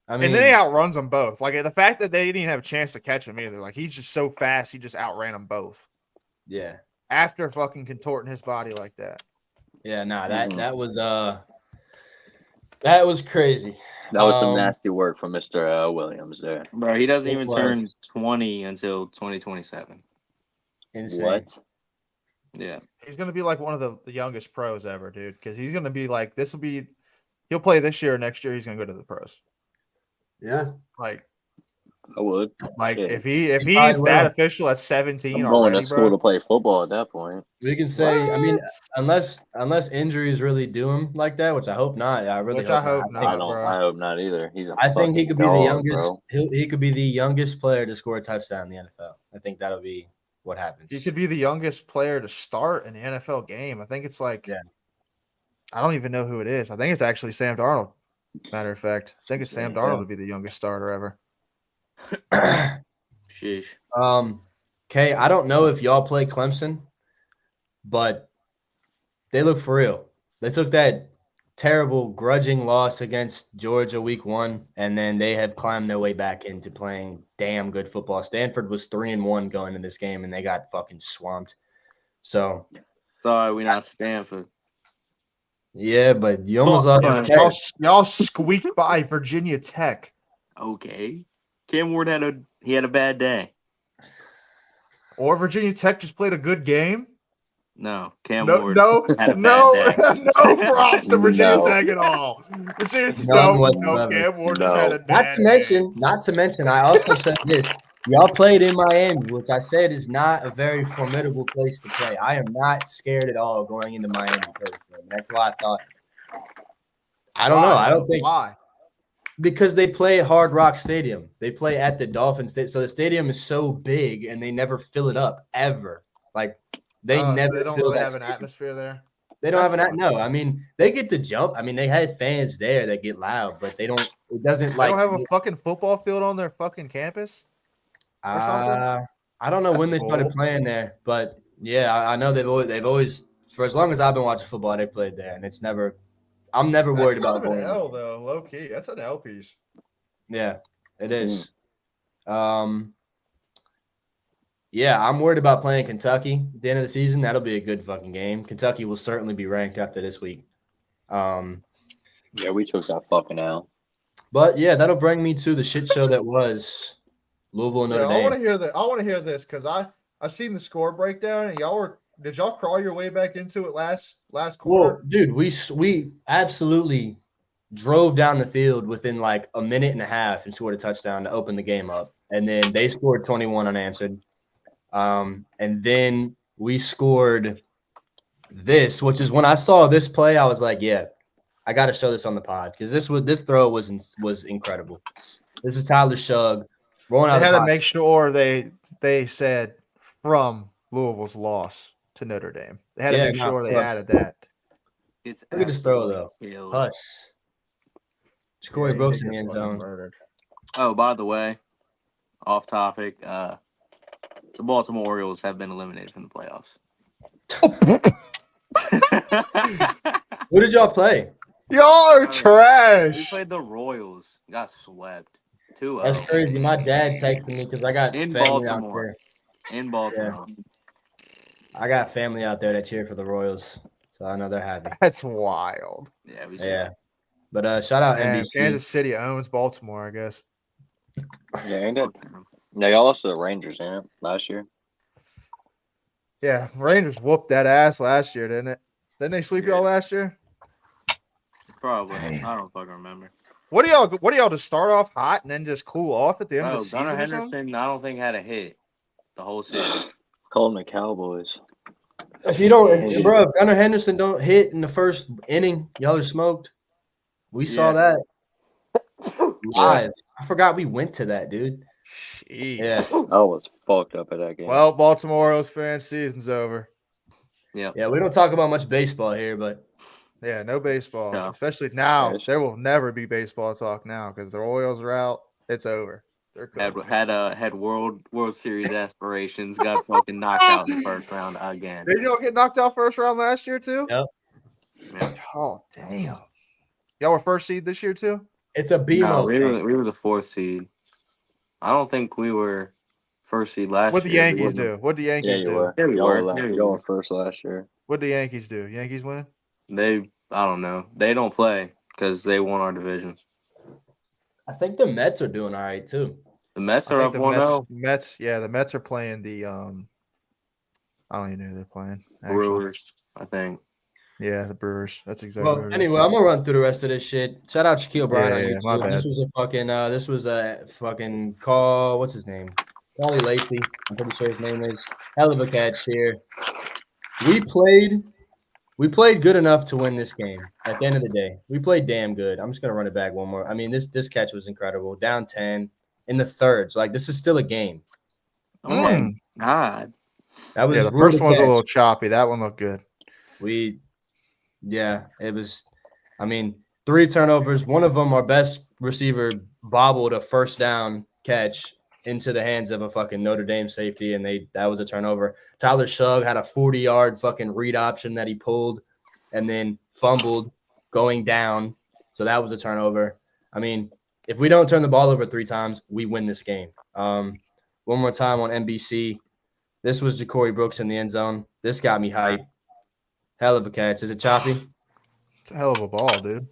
I mean, and then he outruns them both. Like the fact that they didn't even have a chance to catch him either. Like he's just so fast, he just outran them both. Yeah. After fucking contorting his body like that. Yeah, that was crazy. That was some nasty work from Mr. Williams there. Bro, he doesn't even turn 20 until 2027. Insane. What? Yeah. He's going to be like one of the youngest pros ever, dude, because he's going to be like, he'll play this year or next year. He's going to go to the pros. Yeah. Like, I would. Like if he's that official at 17, I'm going to school to play football at that point. We can say, I mean, unless injuries really do him like that, which I hope not. I hope not. I hope not either. I think he could be the youngest. He could be the youngest player to score a touchdown in the NFL. I think that'll be what happens. He could be the youngest player to start in the NFL game. I think it's like, I don't even know who it is. I think it's actually Sam Darnold. Matter of fact, I think it's Sam Darnold to be the youngest starter ever. Sheesh. Kay, I don't know if y'all play Clemson, but they look for real. They took that terrible grudging loss against Georgia week 1, and then they have climbed their way back into playing damn good football. Stanford was 3-1 going in this game, and they got fucking swamped. So Sorry, we not Stanford. yeah, but you almost Fuck, lost. fine. Y'all squeaked by Virginia Tech. Okay. Cam Ward had a bad day. Or Virginia Tech just played a good game. No, Cam No, Ward no, had a bad no, day. no props to Virginia No. Tech at all. Virginia, None no, whatsoever. Cam Ward just had a Not bad to mention, I also said this. Y'all played in Miami, which I said is not a very formidable place to play. I am not scared at all going into Miami personally. That's why I thought. I don't know. I don't think Why? because they play at Hard Rock Stadium. They play at the Dolphin Stadium. So the stadium is so big and they never fill it up ever. Like they never So they don't fill really that have an stadium. atmosphere there. They don't have That's an no. I mean, they get to jump. I mean, they had fans there that get loud, but they don't. It doesn't They like. don't have a fucking football field on their fucking campus or something. I don't know when they That's started cool. playing there, but yeah, I know they've always for as long as I've been watching football, they played there, and it's never. I'm never worried about an going. L though, low key. That's an L piece. Yeah, it is. Yeah, I'm worried about playing Kentucky at the end of the season. That'll be a good fucking game. Kentucky will certainly be ranked after this week. Yeah, we took that fucking L. But yeah, that'll bring me to the shit show that was Louisville and Notre I Dame. want to hear that. I want to hear this because I seen the score breakdown and did y'all crawl your way back into it last quarter? Well, dude, we absolutely drove down the field within like a minute and a half and scored a touchdown to open the game up. And then they scored 21 unanswered. And then we scored this, which is when I saw this play, I was like, yeah, I got to show this on the pod because this throw was incredible. This is Tyler Shugg rolling out They the had to pocket. make sure they said from Louisville's loss to Notre Dame. They had to make sure they added that. It's Look at this throw though. killed. Huss. Corey Yeah, Brooks he in the got end fucking zone. murdered. Oh, by the way, off topic, the Baltimore Orioles have been eliminated from the playoffs. Who did y'all play? Y'all are We trash. played the Royals. Got swept. 2-0. That's crazy. My dad texted me because I got In family out Baltimore. there. In Baltimore. I got family out there that cheer for the Royals, so I know they're happy. That's wild. Yeah, we Yeah, but shout out Man, NBC. Kansas City owns Baltimore, I guess. Yeah, ain't that? Yeah, y'all lost to the Rangers, ain't it? Last year. Yeah, Rangers whooped that ass last year, didn't it? Didn't they sweep y'all last year? Probably. Damn. I don't fucking remember. What do y'all to start off hot and then just cool off at the end of the season? Gunnar or something? Henderson, I don't think had a hit the whole season. Call them the Cowboys. If you don't, if Gunnar Henderson don't hit in the first inning, y'all are smoked. We saw that live. I forgot we went to that, dude. Jeez. Yeah, I was fucked up at that game. Well, Baltimore Orioles fan season's over. Yeah. yeah. We don't talk about much baseball here, but Yeah, no baseball. Tough. Especially now. Yes. There will never be baseball talk now because the Royals are out. It's over. They're cooked. Had World Series aspirations. Got fucking knocked out in the first round again. Did y'all get knocked out first round last year too? Yep. Yeah. Oh damn. Y'all were first seed this year too? it's a BMO. No, we were the 4th seed. I don't think we were first seed last What the year. Yankees do? What the yeah, Yankees you do? were. Yeah, we Y'all were. were. Yeah, we Y'all were. were first last year. What the Yankees do? Yankees win? I don't know. They don't play because they won our division. I think the Mets are doing all right too. The Mets I are think up the 1-0. Mets. Yeah, the Mets are playing the I don't even know who they're playing. Actually. Brewers, I think. Yeah, the Brewers. That's exactly. Well, anyway, I'm gonna run through the rest of this shit. Shout out Shaquille O'Brien on Yeah, YouTube. my bad. This was a fucking call. What's his name? Paulie Lacey. I'm pretty sure his name is. Hell of a catch here. We played good enough to win this game. At the end of the day, we played damn good. I'm just gonna run it back one more. I mean, this catch was incredible. Down 10 in the third. So, like, this is still a game. Oh my God. That was Yeah, the rule first of one was a catch. little choppy. That one looked good. It was. I mean, 3 turnovers. One of them, our best receiver bobbled a first down catch into the hands of a fucking Notre Dame safety, and that was a turnover. Tyler Shugg had a 40-yard fucking read option that he pulled and then fumbled going down. So that was a turnover. I mean, if we don't turn the ball over 3 times, we win this game. One more time on NBC. This was Ja'Cory Brooks in the end zone. This got me hyped. Hell of a catch. Is it choppy? It's a hell of a ball, dude.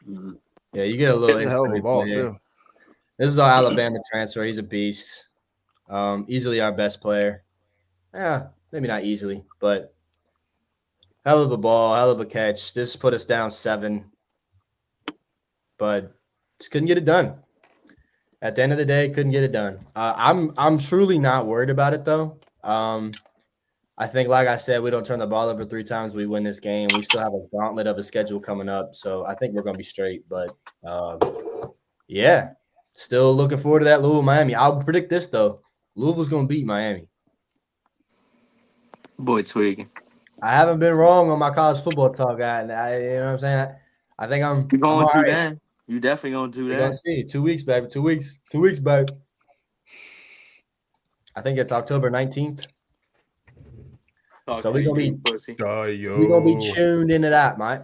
Mhm. Yeah, you get a little It's a hell of instant a ball replay here. too. This is our Alabama transfer. He's a beast. Easily our best player. Yeah, maybe not easily, but hell of a ball, hell of a catch. This put us down 7, but just couldn't get it done. At the end of the day, couldn't get it done. I'm truly not worried about it though. I think, like I said, we don't turn the ball over 3 times, we win this game. We still have a gauntlet of a schedule coming up, so I think we're gonna be straight. But yeah, still looking forward to that Louisville Miami. I'll predict this though: Louisville's gonna beat Miami. Boy tweaking. I haven't been wrong on my college football talk, guy. You know what I'm saying? I think I'm. You're going I'm to all right. then. You definitely going to We're then. gonna see. 2 weeks, baby. 2 weeks. 2 weeks, baby. I think it's October 19th. Talk So to we're gonna you, be pussy. we're gonna be tuned into that, mate.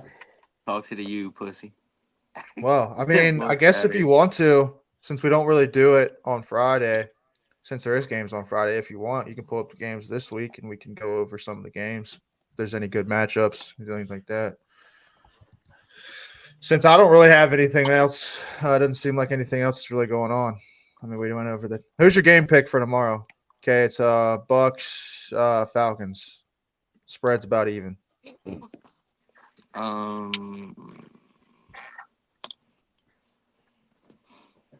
Talk to you, pussy. Well, I mean, I Fuck guess that if you is. want to, since we don't really do it on Friday, since there is games on Friday, if you want, you can pull up the games this week and we can go over some of the games. If there's any good matchups, anything like that. Since I don't really have anything else, it doesn't seem like anything else is really going on. I mean, we went over that. Who's your game pick for tomorrow? Okay, it's Bucks, Falcons. Spread's about even.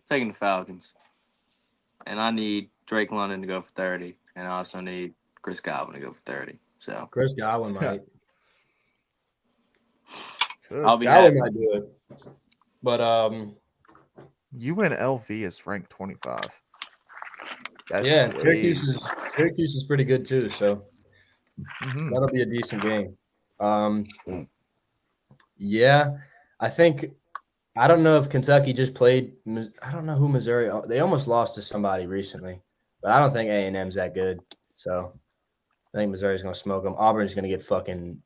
Taking the Falcons. And I need Drake London to go for 30. And I also need Chris Godwin to go for 30. So Chris Godwin might. Good. I'll be Godwin happy. might do it. But UNLV is ranked 25. That's yeah, and crazy. Syracuse is pretty good too. So Mhm. that'll be a decent game. Yeah, I think I don't know if Kentucky just played. I don't know who Missouri. They almost lost to somebody recently, but I don't think A&M's that good. So I think Missouri's gonna smoke them. Auburn's gonna get fucking.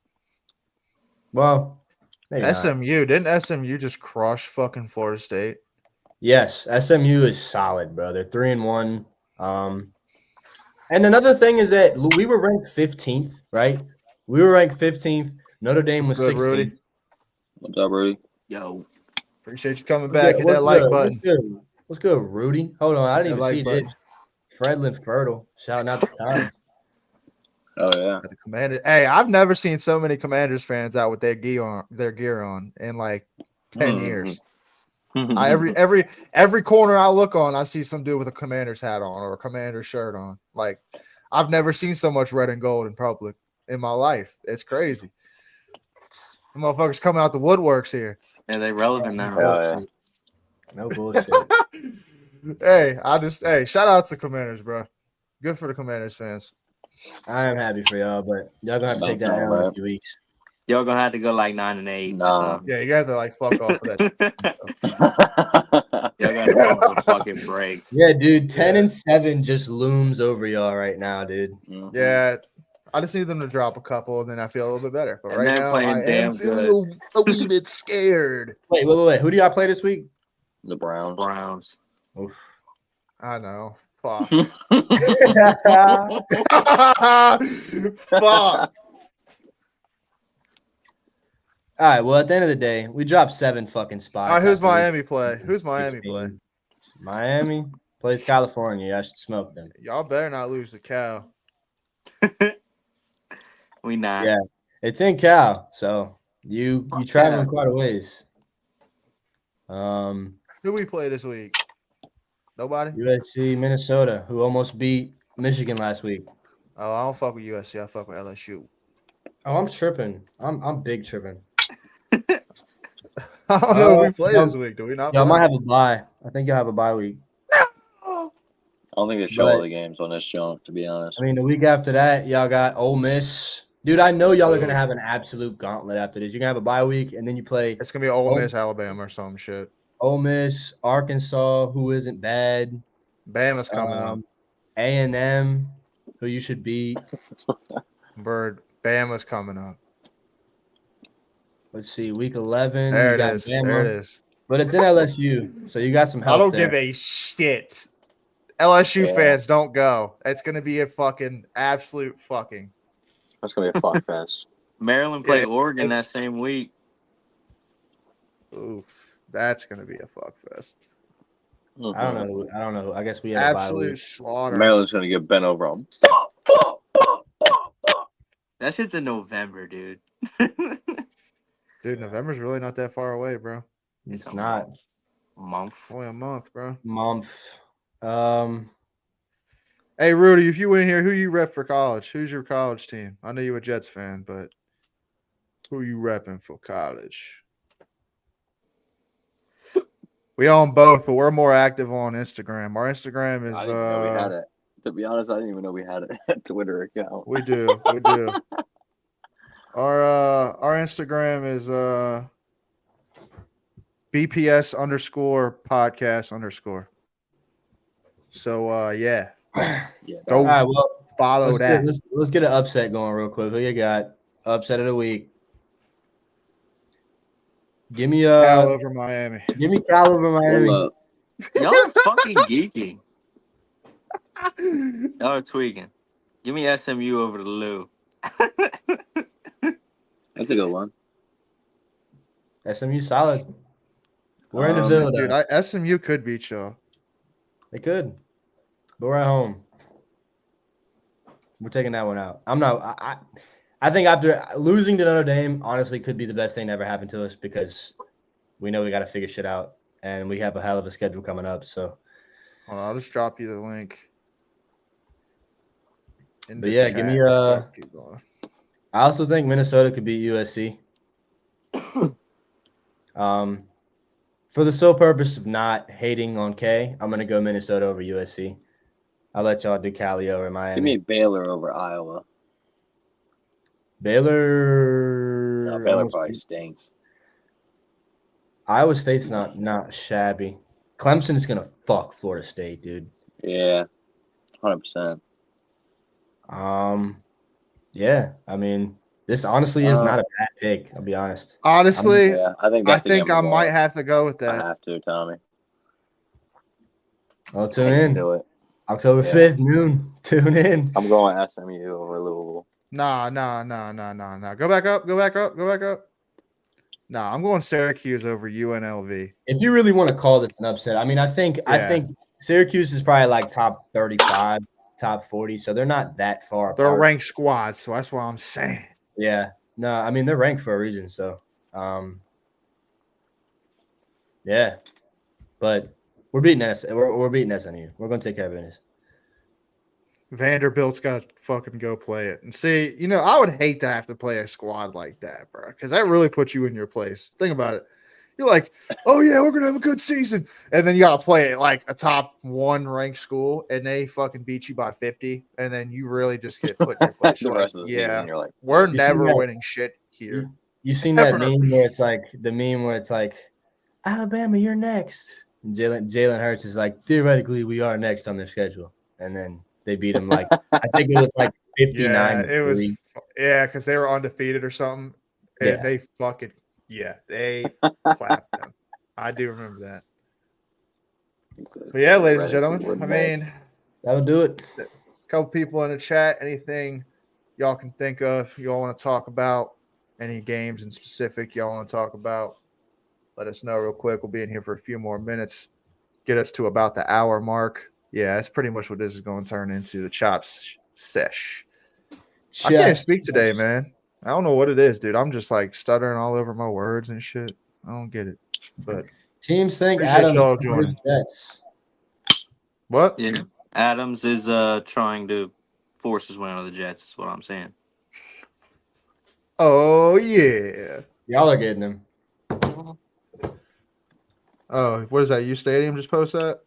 Well, maybe not. SMU. Didn't SMU just crush fucking Florida State? Yes, SMU is solid, bro. They're 3-1. And another thing is that we were ranked 15th, right? We were ranked 15th. Notre Dame was Good, 16th. Rudy. What's up, Rudy? Yo. Appreciate you coming back. Hit that like button. What's good, Rudy? Hold on, I didn't That even like see button. this. Fredlin Fertile shouting out the Cons. Oh yeah. The Commander. Hey, I've never seen so many Commanders fans out with their gear on in like 10 years. Every corner I look on, I see some dude with a Commander's hat on or a Commander's shirt on. Like, I've never seen so much red and gold in public in my life. It's crazy. The motherfuckers coming out the woodworks here. Yeah, they relevant now. Hell yeah. No bullshit. Hey, shout out to Commanders, bro. Good for the Commanders fans. I am happy for y'all, but y'all gonna have to take that About L in a time, few weeks. Y'all gonna have to go like 9-8 Nah. or something. Yeah, you have to like fuck off for that. Y'all gotta pump the fucking brakes. Yeah, dude, 10-7 just looms over y'all right now, dude. Mhm. Yeah, I just need them to drop a couple, and then I feel a little bit better. But And right they're now, playing I am damn feeling a wee bit scared. Wait. Who do y'all play this week? The Browns. Browns. Oof. I know. Fuck. All Fuck. right. Well, at the end of the day, we dropped 7 fucking spots. All right, who's after week Miami play? Who's Miami 16. play? Miami plays California. I should smoke them. Y'all better not lose the cow. We not. Yeah, it's in Cal, so you traveling quite a ways. Who we play this week? Nobody? USC, Minnesota, who almost beat Michigan last week. Oh, I don't fuck with USC. I fuck with LSU. Oh, I'm tripping. I'm big tripping. I don't know who we play this week. Do we not? Y'all play? might have a bye. I think you'll have a bye week. I don't think they show all the games on this junk, to be honest. I mean, the week after that, y'all got Ole Miss. Dude, I know y'all are gonna have an absolute gauntlet after this. You're gonna have a bye week, and then you play It's gonna be Ole Miss, Alabama, or some shit. Ole Miss, Arkansas, who isn't bad. Bama's coming up. A&M, who you should beat. Bird. Bama's coming up. Let's see, week 11. There you it got is. Bama, There it is. But it's in LSU, so you got some help I don't there. give a shit. LSU Yeah. fans, don't go. It's going to be a fucking absolute fucking. That's gonna be a fuck fest. Maryland played Yeah, Oregon that it's- same week. Oof, that's going to be a fuck fest. I don't know. I don't know. I guess we had a bye Absolute week. slaughter. Maryland's gonna get bent over on. That shit's in November, dude. Dude, November's really not that far away, bro. It's a not month. Only a month, bro. month. Hey, Rudy, if you win here, who you rep for college? Who's your college team? I know you're a Jets fan, but who you repping for college? We own both, but we're more active on Instagram. Our Instagram is I didn't even know we had it. To be honest, I didn't even know we had a Twitter account. we do. Our Instagram is BPS _podcast_. So yeah. Yeah. Go All right, well, follow that. let's get an upset going real quick. Who you got? Upset of the week. Give me Cal over Miami. Give me Cal over Miami. Hold up. Y'all are fucking geeking. Y'all are tweaking. Give me SMU over the Lou. That's a good one. SMU solid. We're in the Ville, Dude, though. SMU could beat y'all. They could, but we're at home. We're taking that one out. I'm not. I think after losing to Notre Dame, honestly, could be the best thing that ever happened to us because we know we got to figure shit out, and we have a hell of a schedule coming up. So, Hold on, I'll just drop you the link. but yeah, give me Keep going. I also think Minnesota could beat USC. For the sole purpose of not hating on K, I'm gonna go Minnesota over USC. I'll let y'all do Cali over Miami. Give me Baylor over Iowa. Baylor. No, Baylor probably stinks. Iowa State's not shabby. Clemson's gonna fuck Florida State, dude. Yeah, 100%. Yeah. I mean, this honestly is not a bad pick. I'll be honest. Honestly, Yeah, I think I that's the game think I we're might going. have to go with I that. have to, Tommy. I'll I tune can in. do it. October Yeah. 5th, noon. Tune in. I'm going SMU over Louisville. Nah. Go back up. Nah, I'm going Syracuse over UNLV. If you really want to call this an upset, I mean, I think Syracuse is probably like top 35, top 40, so they're not that far They're a apart. ranked squad, so that's what I'm saying. Yeah. No, I mean they're ranked for a reason, so yeah. But we're beating we're beating SMU. We're gonna take care of business. Vanderbilt's got to fucking go play it. And see, I would hate to have to play a squad like that, bro, because that really puts you in your place. Think about it. You're like, oh, yeah, we're going to have a good season. And then you got to play it like a top 1 ranked school, and they fucking beat you by 50. And then you really just get put in your place. The You're rest like, of the season, you're like, we're You never seen that- winning shit here. You seen that Never. meme where it's like Alabama, you're next. And Jalen Hurts is like, theoretically, we are next on their schedule. And then they beat him like I think it was like 59. Yeah, it was because they were undefeated or something. And Yeah. they fucking they clapped them. I do remember that. But yeah, ladies and gentlemen, I mean, That'll do it. a couple people in the chat. Anything y'all can think of, y'all want to talk about? Any games in specific y'all want to talk about? Let us know real quick. We'll be in here for a few more minutes. Get us to about the hour mark. Yeah, that's pretty much what this is going to turn into, the chops sesh. I can't speak today, man. I don't know what it is, dude. I'm just like stuttering all over my words and shit. I don't get it. But Teams think appreciate Adams y'all versus joining. Jets. What? Yeah. Adams is trying to force his way on the Jets, is what I'm saying. Oh, yeah. Y'all are getting him. Oh, what is that? U Stadium just post that?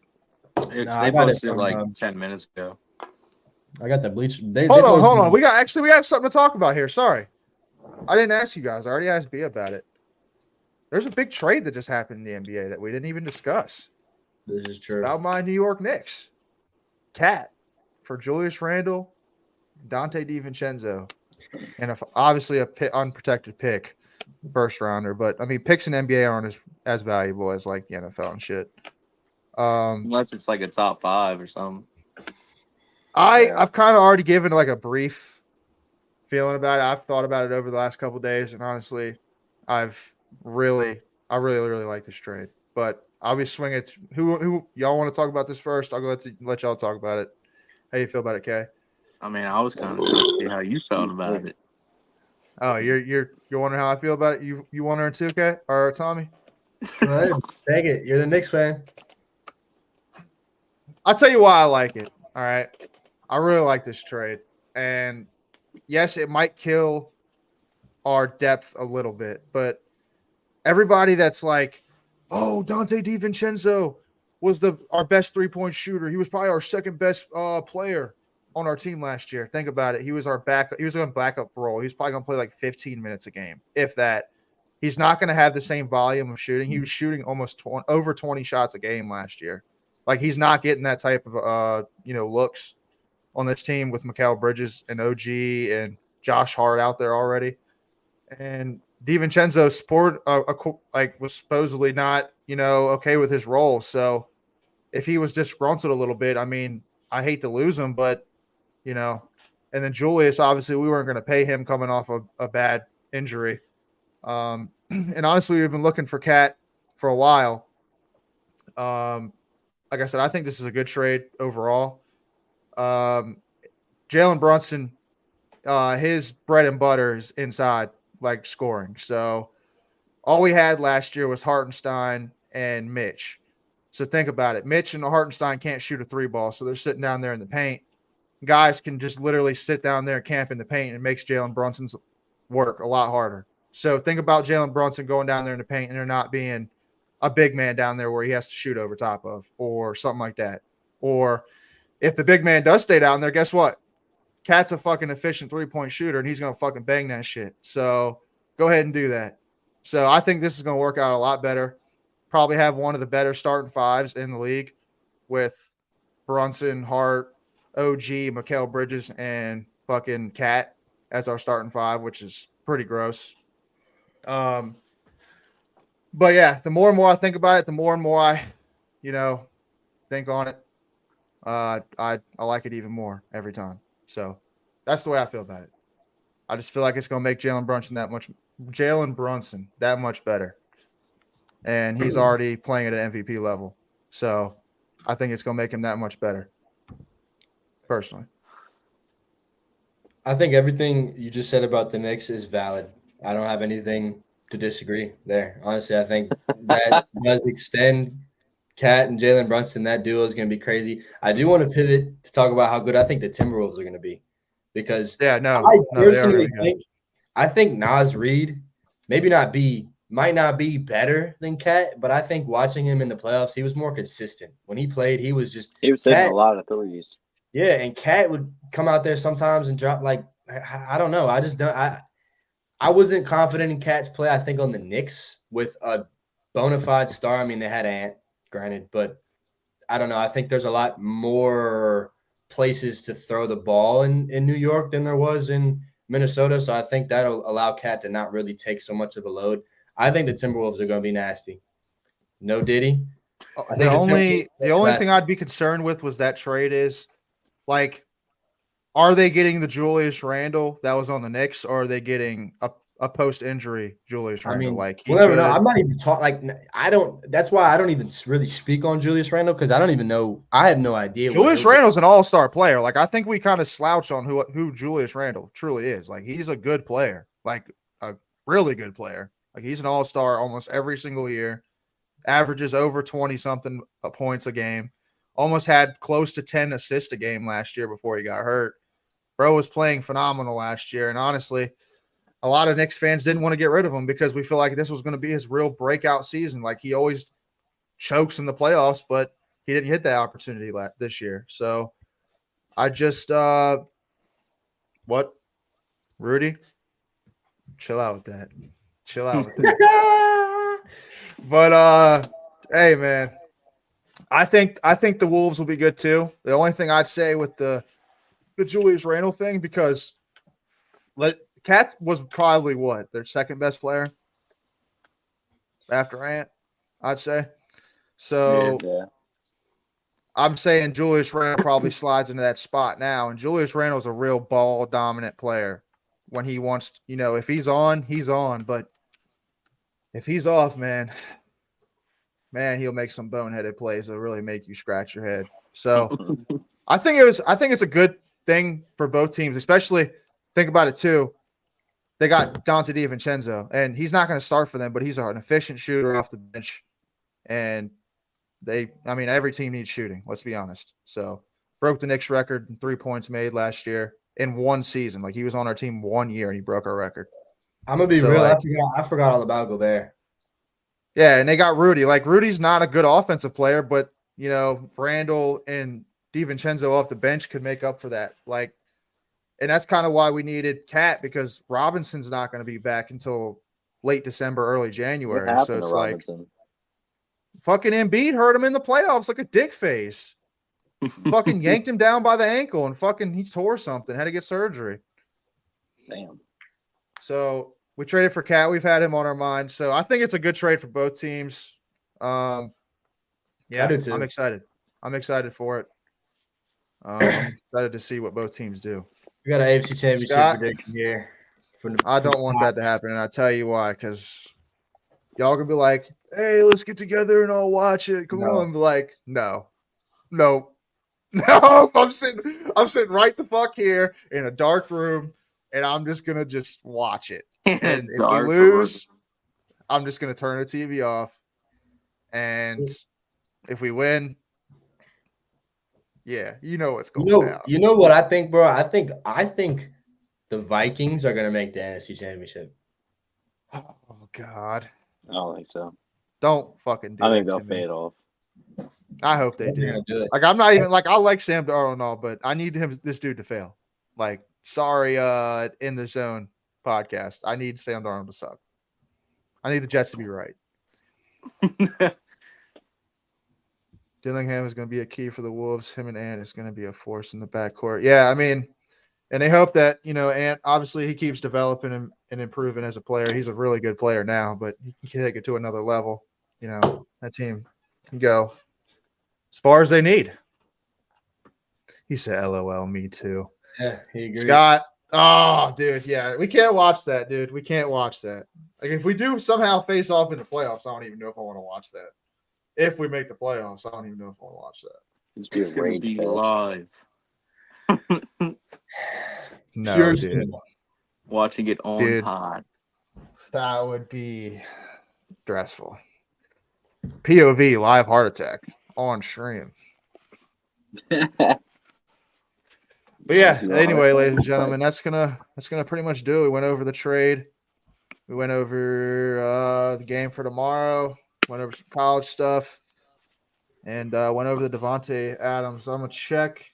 They I got it posted it from, like 10 minutes ago. I got the bleach. Hold on. We have something to talk about here. Sorry. I didn't ask you guys. I already asked B about it. There's a big trade that just happened in the NBA that we didn't even discuss. This is true. About my New York Knicks. Cat for Julius Randle, Dante DiVincenzo, and obviously a unprotected pick, first rounder. But I mean, picks in NBA aren't as valuable as like the NFL and shit. Unless it's like a top 5 or something. I've kind of already given like a brief feeling about it. I've thought about it over the last couple of days, and honestly, I really like this trade. But I'll be swinging it. Who y'all want to talk about this first? I'll go let y'all talk about it. How you feel about it, Kay? I mean, I was kind of trying to see how you felt about it. Oh, you're wondering how I feel about it. You wondering too, Kay or Tommy? Go ahead, take it. You're the Knicks fan. I'll tell you why I like it. All right, I really like this trade, and yes, it might kill our depth a little bit, but everybody that's like, oh, Dante DiVincenzo was our best 3-point shooter. He was probably our second best player on our team last year. Think about it. He was our backup. He was on backup role. He's probably going to play like 15 minutes a game, if that. He's not going to have the same volume of shooting. He was shooting almost over 20 shots a game last year. Like, he's not getting that type of looks on this team with Mikal Bridges and OG and Josh Hart out there already. And DiVincenzo was supposedly not, okay with his role. So if he was disgruntled a little bit, I mean, I hate to lose him, but, and then Julius, obviously we weren't going to pay him coming off a bad injury. And honestly, we've been looking for Cat for a while. Like I said, I think this is a good trade overall. Jalen Brunson, his bread and butter is inside, like scoring. So all we had last year was Hartenstein and Mitch. So think about it. Mitch and Hartenstein can't shoot a 3-ball, so they're sitting down there in the paint. Guys can just literally sit down there and camp in the paint, and it makes Jalen Brunson's work a lot harder. So think about Jalen Brunson going down there in the paint and there not being a big man down there where he has to shoot over top of or something like that. Or if the big man does stay down there, guess what? Cat's a fucking efficient 3-point shooter, and he's going to fucking bang that shit. So go ahead and do that. So I think this is going to work out a lot better. Probably have one of the better starting 5s in the league with Brunson, Hart, OG, Mikal Bridges, and fucking Cat as our starting 5, which is pretty gross. But yeah, the more and more I think about it, the more and more I, think on it. I like it even more every time. So that's the way I feel about it. I just feel like it's going to make Jalen Brunson that much better. And he's already playing at an MVP level. So I think it's going to make him that much better, personally. I think everything you just said about the Knicks is valid. I don't have anything to disagree there. Honestly, I think that does extend Cat and Jalen Brunson. That duo is going to be crazy. I do want to pivot to talk about how good I think the Timberwolves are going to be, because I think Naz Reid might not be better than Cat, but I think watching him in the playoffs, he was more consistent. When he played, he was hitting a lot of threes. Yeah, and Cat would come out there sometimes and drop I don't know. I wasn't confident in Cat's play. I think on the Knicks with a bona fide star. I mean, they had Ant, granted, but I don't know. I think there's a lot more places to throw the ball in New York than there was in Minnesota. So I think that'll allow Cat to not really take so much of a load. I think the Timberwolves are going to be nasty. No Diddy. The only thing I'd be concerned with was that trade is, like, are they getting the Julius Randle that was on the Knicks, or are they getting a post-injury Julius Randle? We'll never know. I'm not even talking. That's why I don't even really speak on Julius Randle, because I don't even know. I have no idea. Julius Randle's an all-star player. Like, I think we kind of slouch on who Julius Randle truly is. Like, he's a good player, like a really good player. Like, he's an all-star almost every single year. Averages over 20-something points a game. Almost had close to 10 assists a game last year before he got hurt. Bro was playing phenomenal last year, and honestly, a lot of Knicks fans didn't want to get rid of him because we feel like this was going to be his real breakout season. Like, he always chokes in the playoffs, but he didn't hit that opportunity this year. So I just Rudy? Chill out with that. But hey, man, I think the Wolves will be good too. The only thing I'd say with the Julius Randle thing, because Cat was probably their second best player after Ant, I'd say. So Yeah. I'm saying Julius Randle probably slides into that spot now. And Julius Randle's a real ball dominant player. When he wants, if he's on, he's on. But if he's off, man, he'll make some boneheaded plays that'll really make you scratch your head. So I think it's a good thing for both teams, especially think about it too. They got Dante DiVincenzo, and he's not going to start for them, but he's an efficient shooter off the bench. And every team needs shooting, let's be honest. So broke the Knicks record in 3 points made last year in one season. Like, he was on our team 1 year and he broke our record. I'm gonna be real. I forgot all about Gobert. Yeah, and they got Rudy. Like, Rudy's not a good offensive player, but Randall and DiVincenzo off the bench could make up for that. Like, and that's kind of why we needed Cat, because Robinson's not going to be back until late December, early January. What happened So it's to like Robinson? fucking Embiid hurt him in the playoffs like a dick face. Fucking yanked him down by the ankle and fucking he tore something, had to get surgery. Damn. So we traded for Cat. We've had him on our mind. So I think it's a good trade for both teams. Yeah, I do too. I'm excited. I'm excited for it. I'm excited to see what both teams do. We got an AFC Championship Scott, prediction here. I don't want that to happen, and I'll tell you why. Because y'all gonna be like, "Hey, let's get together and I'll watch it." Come on, be like, no. I'm sitting right the fuck here in a dark room, and I'm just gonna watch it. And if we lose, I'm just gonna turn the TV off. And if we win, yeah, what's going down. You know what I think, bro? I think the Vikings are gonna make the NFC Championship. Oh God, I don't think so. don't fucking do I think that they'll to me. fade off. I hope they do. Do Like, I'm not even like, I like Sam Darnold and all, but I need this dude to fail. Like, sorry, in the zone podcast, I need Sam Darnold to suck. I need the Jets to be right. Dillingham is going to be a key for the Wolves. Him and Ant is going to be a force in the backcourt. Yeah, and they hope that, Ant, obviously he keeps developing and improving as a player. He's a really good player now, but he can take it to another level. That team can go as far as they need. He said, LOL, me too. Yeah, he agrees. Scott, oh, dude, yeah. We can't watch that, dude. We can't watch that. Like, if we do somehow face off in the playoffs, I don't even know if I want to watch that. If we make the playoffs, I don't even know if I want to watch that. It's going to be live. No, Pure dude. cinema. Watching it on pod. That would be stressful. POV, live heart attack on stream. But yeah, anyway, ladies and gentlemen, that's gonna pretty much do it. We went over the trade. We went over the game for tomorrow. Went over some college stuff, and went over the Davante Adams. I'm gonna check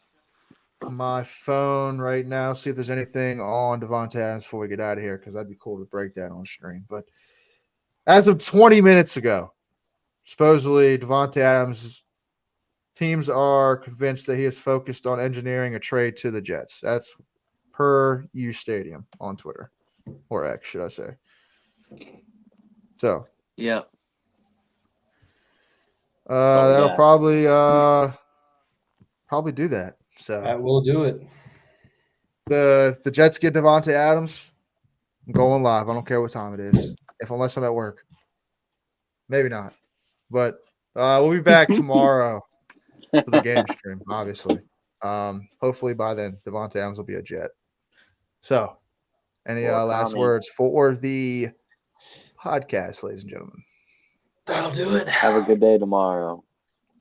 my phone right now, see if there's anything on Davante Adams before we get out of here, because that'd be cool to break that on stream. But as of 20 minutes ago, supposedly Davante Adams' teams are convinced that he is focused on engineering a trade to the Jets. That's per U Stadium on Twitter, or X, should I say. So, yeah. That'll probably do that. So That will do it. The Jets get Davante Adams. I'm going live. I don't care what time it is, unless I'm at work. Maybe not, but we'll be back tomorrow for the game stream. Obviously, hopefully by then Davante Adams will be a Jet. So, any last words for the podcast, ladies and gentlemen? That'll do it. Have a good day tomorrow.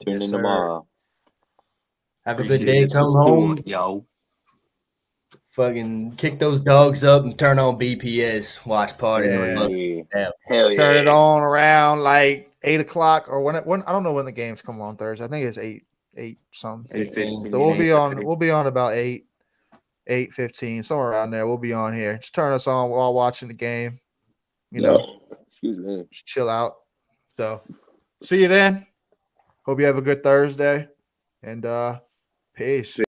Tune in tomorrow. Have a good day. Come home. Yo. Fucking kick those dogs up and turn on BPS. Watch party. Hell yeah. Turn it on around like 8 o'clock or when I don't know when the games come on Thursday. I think it's 8 something. 8:15. So we'll be on about 8:15, somewhere around there. We'll be on here. Just turn us on while watching the game. Excuse me. Just chill out. So see you then. Hope you have a good Thursday. And peace.